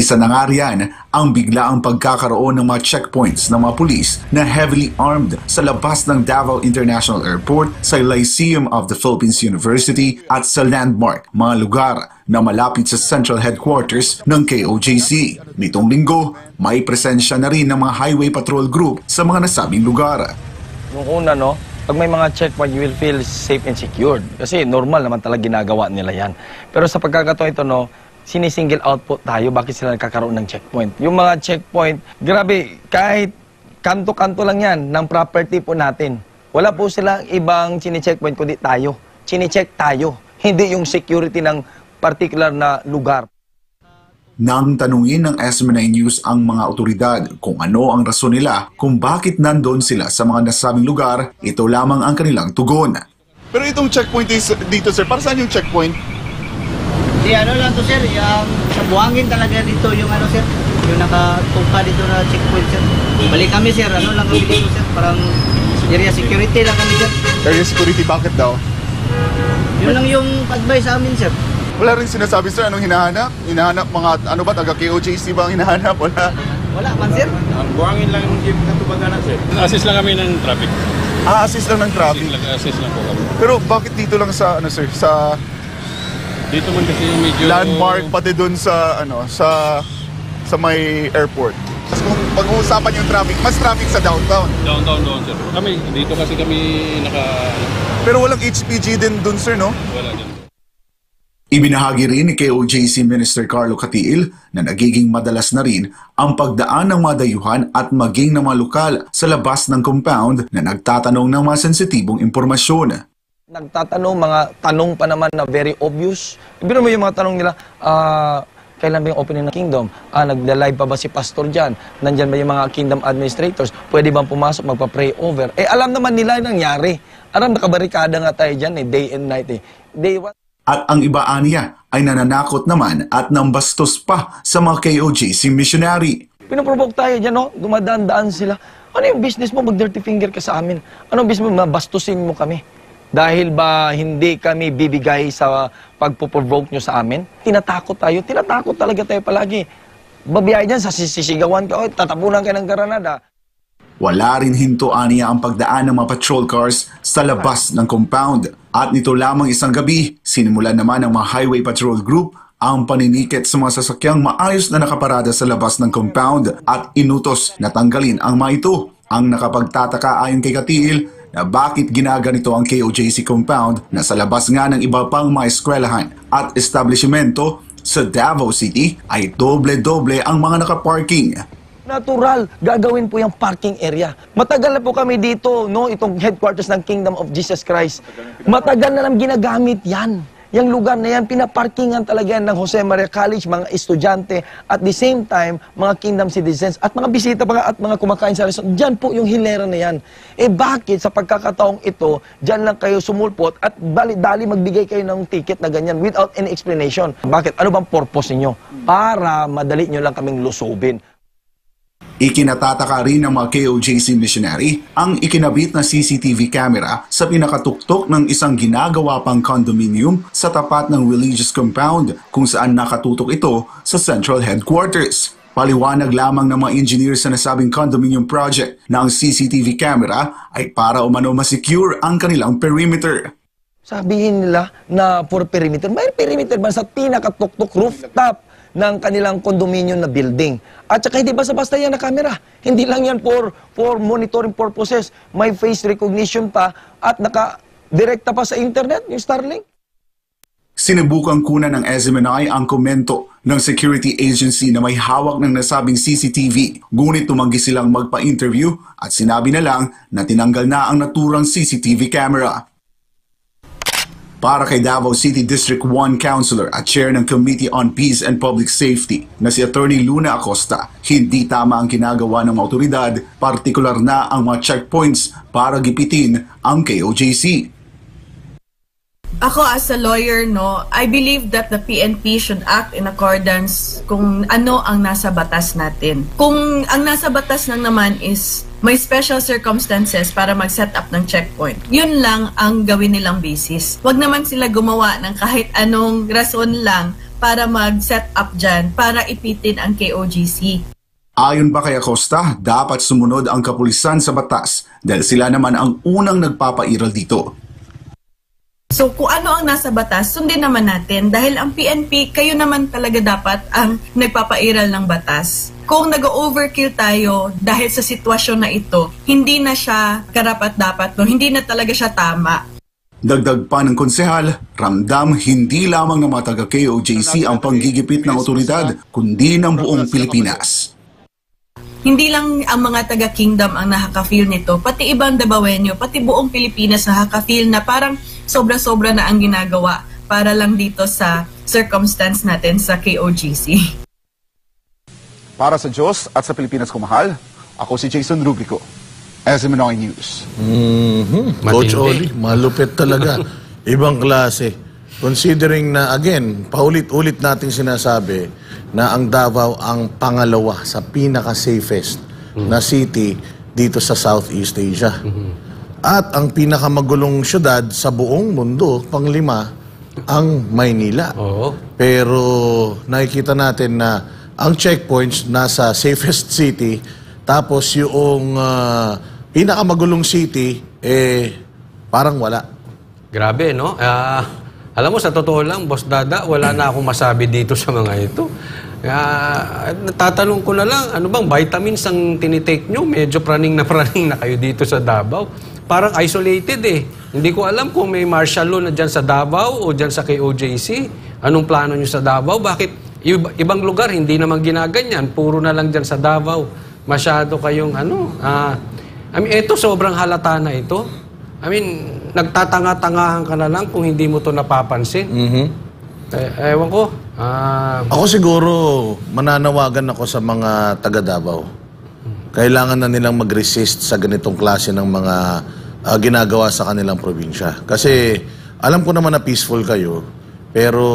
Isa na nga riyan ang biglaang pagkakaroon ng mga checkpoints ng mga pulis na heavily armed sa labas ng Davao International Airport, sa Lyceum of the Philippines University at sa Landmark, mga lugar na malapit sa central headquarters ng KOJC. Nitong linggo, may presensya na rin ng mga highway patrol group sa mga nasabing lugar.
Noong una, pag may mga checkpoint, you will feel safe and secured. Kasi normal naman talaga ginagawa nila yan. Pero sa pagkakataon ito, sinisingle out po tayo, bakit sila nagkakaroon ng checkpoint. Yung mga checkpoint, grabe, kahit kanto-kanto lang yan ng property po natin. Wala po silang ibang chine-checkpoint kundi tayo. Chine-check tayo, hindi yung security ng particular na lugar.
Nang tanungin ng SMNI News ang mga otoridad kung ano ang rason nila kung bakit nandun sila sa mga nasabing lugar, ito lamang ang kanilang tugon.
Pero itong checkpoint dito, sir, para saan yung checkpoint?
Di ano lang to, sir, yung sa buhangin talaga dito yung ano, sir, yung nakatupa dito na checkpoint, sir. Balik kami, sir, ano lang kami dito, sir, parang area security lang kami, sir.
Area security, bakit daw?
Yun lang yung advice sa amin, sir.
Wala rin sinasabi, sir, anong hinahanap? Hinahanap mga, ano ba, taga-KOJC ba ang hinahanap?
Wala man, sir.
Ang buhangin lang yung katubagan, sir. Assist lang kami ng traffic.
Assist lang ng traffic?
Assist lang po kami.
Pero bakit dito lang sa, ano, sir, sa...
Dito man kasi medyo...
Landmark, pati dun sa, ano, sa may airport. Mas kung pag-uusapan yung traffic, mas traffic sa downtown.
Down, sir. Kami, dito kasi kami
Pero walang HPG din dun, sir, no?
Wala din.
Ibinahagi rin ni KOJC Minister Carlo Catiil na nagiging madalas na rin ang pagdaan ng mga dayuhan at maging ng mga lokal sa labas ng compound na nagtatanong ng mga sensitibong impormasyon.
Nagtatanong, mga tanong pa naman na very obvious. Ibig mo yung mga tanong nila, kailan ba yung opening ng kingdom? Nagla-live pa ba si pastor dyan? Nandyan ba yung mga kingdom administrators? Pwede bang pumasok, magpa-pray over? Alam naman nila yung nangyari. Alam, nakabarikada nga tayo dyan, day and night.
At ang iba niya ay nananakot naman at nambastos pa sa mga KOJC missionary.
Pinoprovoke tayo dyan, dumadaan-daan sila. Ano yung business mo? Mag-dirty finger ka sa amin. Ano business mo? Mabastusin mo kami. Dahil ba hindi kami bibigay sa pagpo-provoke nyo sa amin? Tinatakot tayo. Tinatakot talaga tayo palagi. Babiyay dyan, sisigawan ka, tatapunan ka ng granada.
Wala rin hinto niya ang pagdaan ng mga patrol cars sa labas ng compound. At nito lamang isang gabi, sinimulan naman ng mga highway patrol group ang paninikit sa mga sasakyang maayos na nakaparada sa labas ng compound at inutos na tanggalin ang mga ito. Ang nakapagtataka ayon kay Catiil na bakit ginaganito ang KOJC compound na sa labas nga ng iba pang mga eskwelahan at establishmento sa Davao City ay doble-doble ang mga nakaparking.
Natural, gagawin po yung parking area. Matagal na po kami dito, itong headquarters ng Kingdom of Jesus Christ. Matagal na lang ginagamit yan. Yung lugar na yan, pinaparkingan talaga yan ng Jose Maria College, mga estudyante, at the same time, mga kingdom citizens, at mga bisita pa at mga kumakain sa resort. Diyan po yung hilera na yan. Bakit sa pagkakataong ito, diyan lang kayo sumulpot at dali magbigay kayo ng ticket na ganyan without any explanation? Bakit? Ano bang purpose niyo? Para madali nyo lang kaming lusubin.
Ikinatataka rin ng mga KOJC missionary ang ikinabit na CCTV camera sa pinakatuktok ng isang ginagawa pang condominium sa tapat ng religious compound kung saan nakatutok ito sa central headquarters. Paliwanag lamang ng mga engineers sa nasabing condominium project na ang CCTV camera ay para umano masecure ang kanilang perimeter.
Sabihin nila na for perimeter. May perimeter ba sa pinakatuktok rooftop ng kanilang condominium na building? At saka hindi basta-basta yan na camera. Hindi lang yan for monitoring purposes. May face recognition pa at naka-direkta pa sa internet, yung Starlink.
Sinubukan kunan ng SMNI ang komento ng security agency na may hawak ng nasabing CCTV. Ngunit tumanggi silang magpa-interview at sinabi na lang na tinanggal na ang naturang CCTV camera. Para kay Davao City District 1 Councilor at Chair ng Committee on Peace and Public Safety na si Attorney Luna Acosta, hindi tama ang ginagawa ng mga otoridad, partikular na ang mga checkpoints para gipitin ang KOJC.
Ako as a lawyer, I believe that the PNP should act in accordance kung ano ang nasa batas natin. Kung ang nasa batas lang naman is may special circumstances para mag-set up ng checkpoint, yun lang ang gawin nilang basis. Huwag naman sila gumawa ng kahit anong rason lang para mag-set up dyan, para ipitin ang KOJC.
Ayon ba kay Acosta, dapat sumunod ang kapulisan sa batas dahil sila naman ang unang nagpapairal dito.
So kung ano ang nasa batas, sundin naman natin dahil ang PNP, kayo naman talaga dapat ang nagpapairal ng batas. Kung nag-overkill tayo dahil sa sitwasyon na ito, hindi na siya karapat-dapat, hindi na talaga siya tama.
Dagdag pa ng konsehal, ramdam hindi lamang ng mga taga-KOJC ang panggigipit ng otoridad, kundi ng buong Pilipinas.
Hindi lang ang mga taga-kingdom ang nakaka-feel nito, pati ibang Davaoenyo, pati buong Pilipinas nakaka-feel na parang sobra-sobra na ang ginagawa para lang dito sa circumstance natin sa KOJC.
Para sa Diyos at sa Pilipinas kumahal, ako si Jason Rubrico, SMNI News.
Coach Oli, malupit talaga. Ibang klase. Considering na, again, paulit-ulit nating sinasabi na ang Davao ang pangalawa sa pinaka-safest na city dito sa Southeast Asia. At ang pinakamagulong syudad sa buong mundo, panglima, ang Maynila. Pero nakikita natin na ang checkpoints nasa safest city, tapos yung pinakamagulong city, parang wala.
Grabe, no? Alam mo, sa totoo lang, Boss Dada, wala na akong masabi dito sa mga ito. Natatanong ko na lang, ano bang vitamins ang tinitake nyo? Medyo praning na kayo dito sa Davao. Parang isolated eh. Hindi ko alam kung may martial law na dyan sa Davao o dyan sa KOJC. Anong plano nyo sa Davao? Bakit ibang lugar hindi naman ginaganyan? Puro na lang dyan sa Davao. Masyado kayong ito sobrang halata na ito. Nagtatanga-tangahan ka na lang kung hindi mo to napapansin. Ewan ko.
Ako siguro, mananawagan ako sa mga taga Davao. Kailangan na nilang mag-resist sa ganitong klase ng mga ginagawa sa kanilang probinsya. Kasi alam ko naman na peaceful kayo, pero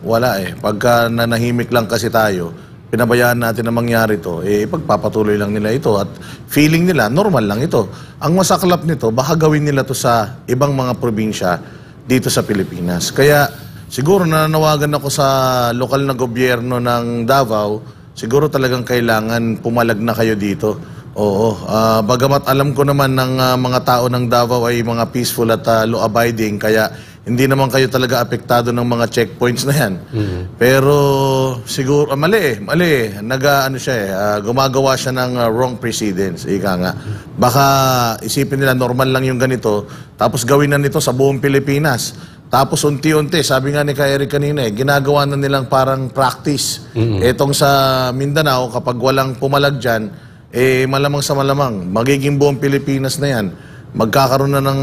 wala eh. Pagka nanahimik lang kasi tayo, pinabayaan natin na mangyari ito, pagpapatuloy lang nila ito at feeling nila, normal lang ito. Ang masaklap nito, baka gawin nila to sa ibang mga probinsya dito sa Pilipinas. Kaya siguro nananawagan ako sa lokal na gobyerno ng Davao, siguro talagang kailangan pumalag na kayo dito. Oo, bagamat alam ko naman ng mga tao ng Davao ay mga peaceful at law-abiding, kaya hindi naman kayo talaga apektado ng mga checkpoints na yan. Pero siguro, mali. Gumagawa siya ng wrong precedence. Ika nga. Baka isipin nila normal lang yung ganito, tapos gawin na nito sa buong Pilipinas. Tapos unti-unti, sabi nga ni Kay Eric kanina, ginagawa na nilang parang practice. Etong sa Mindanao, kapag walang pumalag dyan, malamang sa malamang, magiging buong Pilipinas na yan. Magkakaroon na ng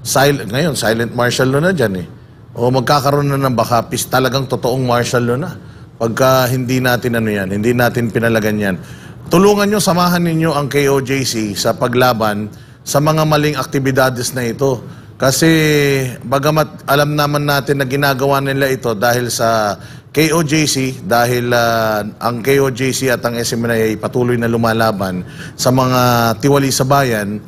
silent martial law na dyan O magkakaroon na ng baka talagang totoong martial law na. Pagka hindi natin hindi natin pinalagan yan. Tulungan nyo, samahan ninyo ang KOJC sa paglaban sa mga maling aktibidades na ito. Kasi bagamat alam naman natin na ginagawa nila ito dahil sa KOJC, dahil ang KOJC at ang SMNI ay patuloy na lumalaban sa mga tiwali sa bayan,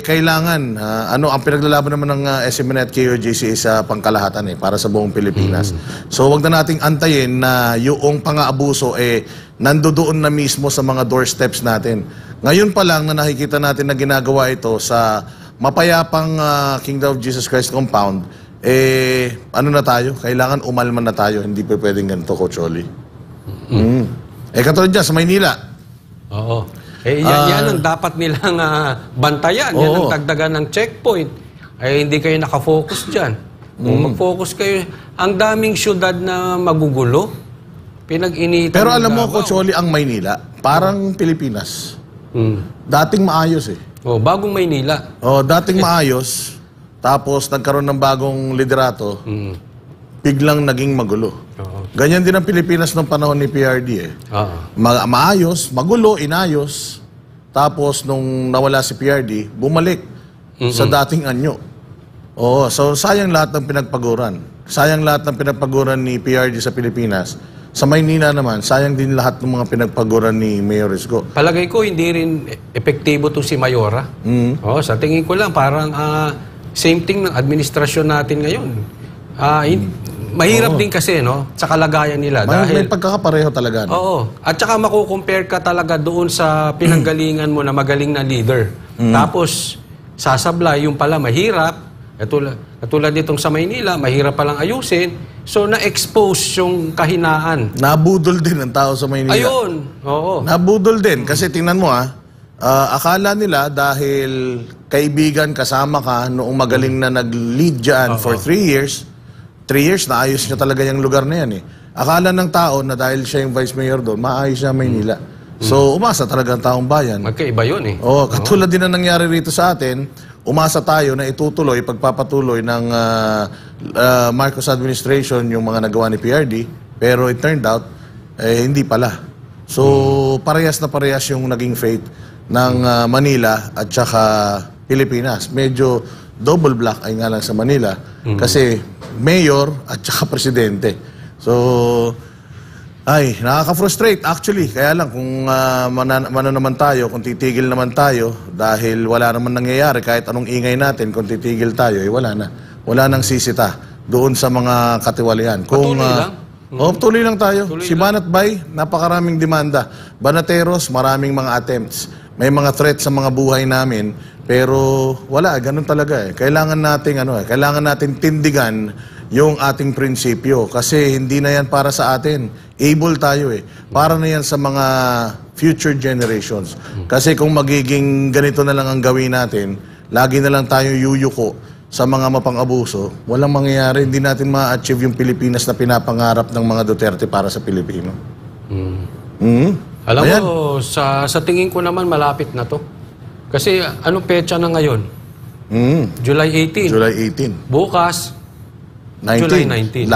kailangan, ang pinaglalaban naman ng SMNI at KOJC is pangkalahatan para sa buong Pilipinas. So wag na nating antayin na yung pang-aabuso nandoon na mismo sa mga doorsteps natin. Ngayon pa lang na nakikita natin na ginagawa ito sa mapayapang Kingdom of Jesus Christ compound, ano na tayo? Kailangan umalman na tayo. Hindi pa pwedeng ganito, Coach Oli. Katulad dyan, sa Maynila.
Oo. Yan ang dapat nilang bantayan. Yan ang dagdagan ng checkpoint. Hindi kayo nakafocus dyan. Mag-focus kayo. Ang daming syudad na magugulo. Pinag-initan.
Pero alam mo, Coach Oli, ang Maynila, parang Pilipinas. Dating maayos
bagong Maynila.
Dating maayos. Tapos nagkaroon ng bagong liderato. Biglang naging magulo. Ganyan din ang Pilipinas noong panahon ni PRD maayos, magulo, inayos. Tapos nung nawala si PRD, bumalik sa dating anyo. So sayang lahat ng pinagpaguran. Sayang lahat ng pinagpaguran ni PRD sa Pilipinas. Sa Maynila naman, sayang din lahat ng mga pinagpaguran ni Mayor Isko.
Palagay ko hindi rin epektibo to si Mayora. Sa tingin ko lang parang same thing ng administrasyon natin ngayon. Mahirap din kasi, sa kalagayan nila.
May pagkakapareho talaga.
At saka makukompare ka talaga doon sa pinanggalingan mo na magaling na leader. Tapos, sasablay, yung pala mahirap. Katulad nitong sa Maynila, mahirap palang ayusin. So, na-expose yung kahinaan.
Nabudol din ang tao sa Maynila.
Ayun.
Nabudol din. Kasi tingnan mo akala nila dahil kaibigan kasama ka noong magaling na nag-lead dyan for 3 years, 3 years, naayos niya talaga yung lugar na yan Akala ng tao na dahil siya yung vice mayor doon, maayos siya Maynila. So, umasa talaga ang taong bayan.
Magkaiba yun
Katulad din na nangyari rito sa atin, umasa tayo na itutuloy, pagpapatuloy ng Marcos administration yung mga nagawa ni PRD, pero it turned out, hindi pala. So, parehas na parehas yung naging fate ng Manila at saka Pilipinas. Medyo double black ay nga lang sa Manila kasi mayor at saka presidente. So, nakaka-frustrate actually. Kaya lang kung mano naman tayo, kung titigil naman tayo dahil wala naman nangyayari kahit anong ingay natin, kung titigil tayo, wala na. Wala nang sisita doon sa mga katiwalian. Kung tuloy lang tayo. Si Banat Bay, napakaraming demanda. Banateros, maraming mga attempts. May mga threats sa mga buhay namin, pero wala, ganun talaga Kailangan natin tindigan yung ating prinsipyo kasi hindi na yan para sa atin. Able tayo Para na yan sa mga future generations. Kasi kung magiging ganito na lang ang gawin natin, lagi na lang tayo yuyuko sa mga mapang-abuso, walang mangyayari. Hindi natin ma-achieve yung Pilipinas na pinapangarap ng mga Duterte para sa Pilipino.
Alam mo, sa tingin ko naman malapit na to. Kasi anong petsa na ngayon? July 18.
July 18.
Bukas,
19.
July 19.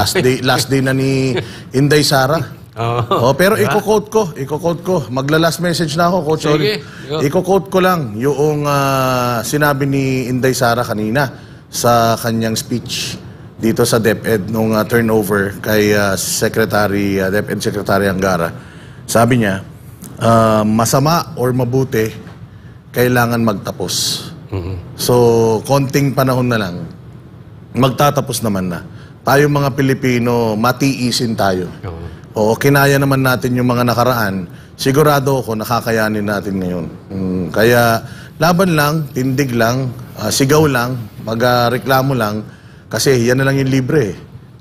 Last day na ni Inday Sara. Pero i-quote ko. Magla-last message na ako, Coach Oli. I-quote ko lang yung sinabi ni Inday Sara kanina sa kanyang speech dito sa DepEd nung turnover kay DepEd Secretary Angara. Sabi niya, masama or mabuti, kailangan magtapos. So, konting panahon na lang, magtatapos naman na. Tayo mga Pilipino, matiisin tayo. Kinaya naman natin yung mga nakaraan. Sigurado ako, nakakayanin natin ngayon. Kaya, laban lang, tindig lang, sigaw lang, magreklamo lang, kasi yan na lang yung libre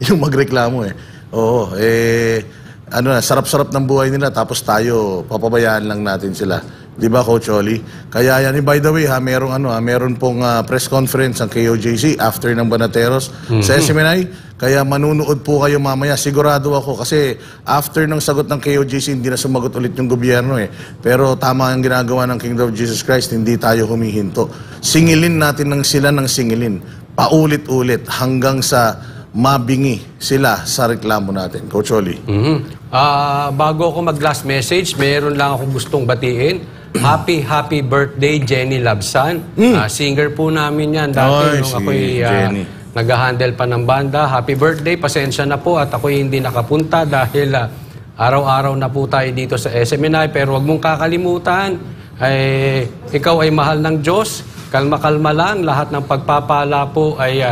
yung magreklamo sarap-sarap ng buhay nila tapos tayo, papabayaan lang natin sila. Di ba, Coach Oli? Kaya yan, by the way, meron pong press conference ang KOJC after ng Banateros sa SMNI. Kaya manunood po kayo mamaya. Sigurado ako kasi after ng sagot ng KOJC, hindi na sumagot ulit yung gobyerno Pero tama ang ginagawa ng Kingdom of Jesus Christ, hindi tayo humihinto. Singilin natin sila ng singilin. Paulit-ulit hanggang sa mabingi sila sa reklamo natin. Coach Oli.
Bago ako mag-last message, meron lang akong gustong batiin. Happy birthday, Jenny Labsan. Singer po namin yan dati nung ako'y nag-handle pa ng banda. Happy birthday, pasensya na po at ako hindi nakapunta dahil araw-araw na po tayo dito sa SMNI. Pero huwag mong kakalimutan, ikaw ay mahal ng Diyos. Kalma-kalma lang, lahat ng pagpapala po ay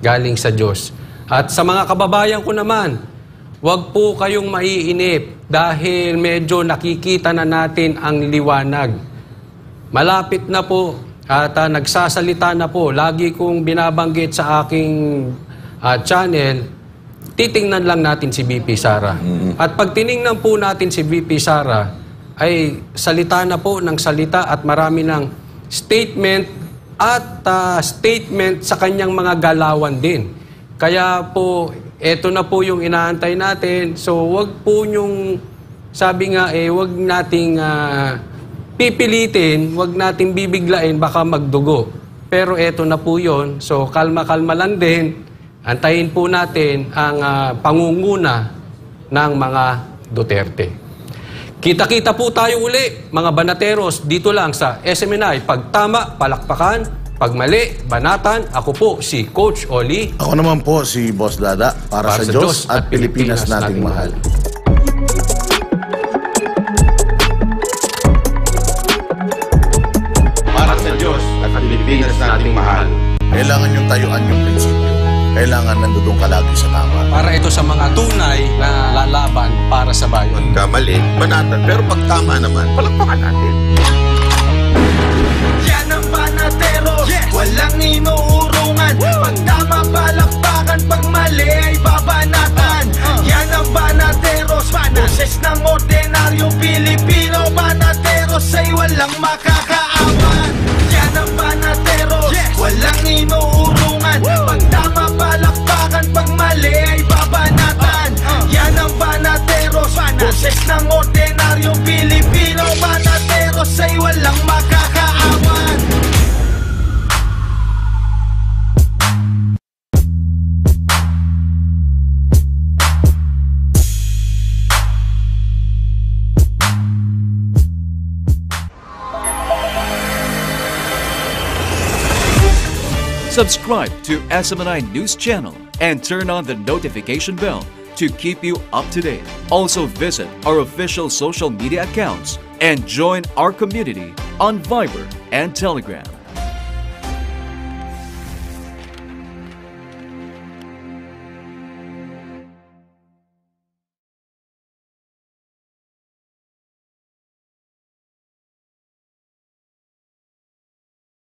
galing sa Diyos. At sa mga kababayan ko naman, huwag po kayong maiinip dahil medyo nakikita na natin ang liwanag. Malapit na po at nagsasalita na po. Lagi kong binabanggit sa aking channel, titingnan lang natin si VP Sara. At pag tiningnan po natin si VP Sara, ay salita na po ng salita at marami ng statement at statement sa kanyang mga galawan din. Kaya po, eto na po yung inaantay natin. So, wag po yung, sabi nga wag nating pipilitin, wag nating bibiglain, baka magdugo. Pero eto na po yun. So, kalma-kalma lang din. Antayin po natin ang pangunguna ng mga Duterte. Kita-kita po tayo uli, mga banateros, dito lang sa SMNI. Pag tama, palakpakan. Pag mali, banatan. Ako po si Coach Oli.
Ako naman po si Boss Dada. Para sa Diyos at Pilipinas nating mahal.
Para sa Diyos at Pilipinas nating mahal.
Kailangan yung tayuan yung prinsipyo. Kailangan nandudong ka lagi sa tama.
Para ito sa mga tunay na lalaban para sa bayan.
Pagkamali, banatan. Pero pag tama naman, palakpakan natin.
Yan ang banateros, walang inuurungan. Pag tama, palakpakan. Pag mali ay babanatan. Yan ang banateros, boses ng ordinaryong Pilipino. Banateros ay walang makakaawan. Yan ang banateros, walang inuurungan. Pag tama, palakpakan. Pag mali ay babanatan. Yan ang banateros, boses ng ordinaryong Pilipino. Banateros ay walang makakaawan.
Subscribe to SMNI News Channel and turn on the notification bell to keep you up to date. Also visit our official social media accounts and join our community on Viber and Telegram.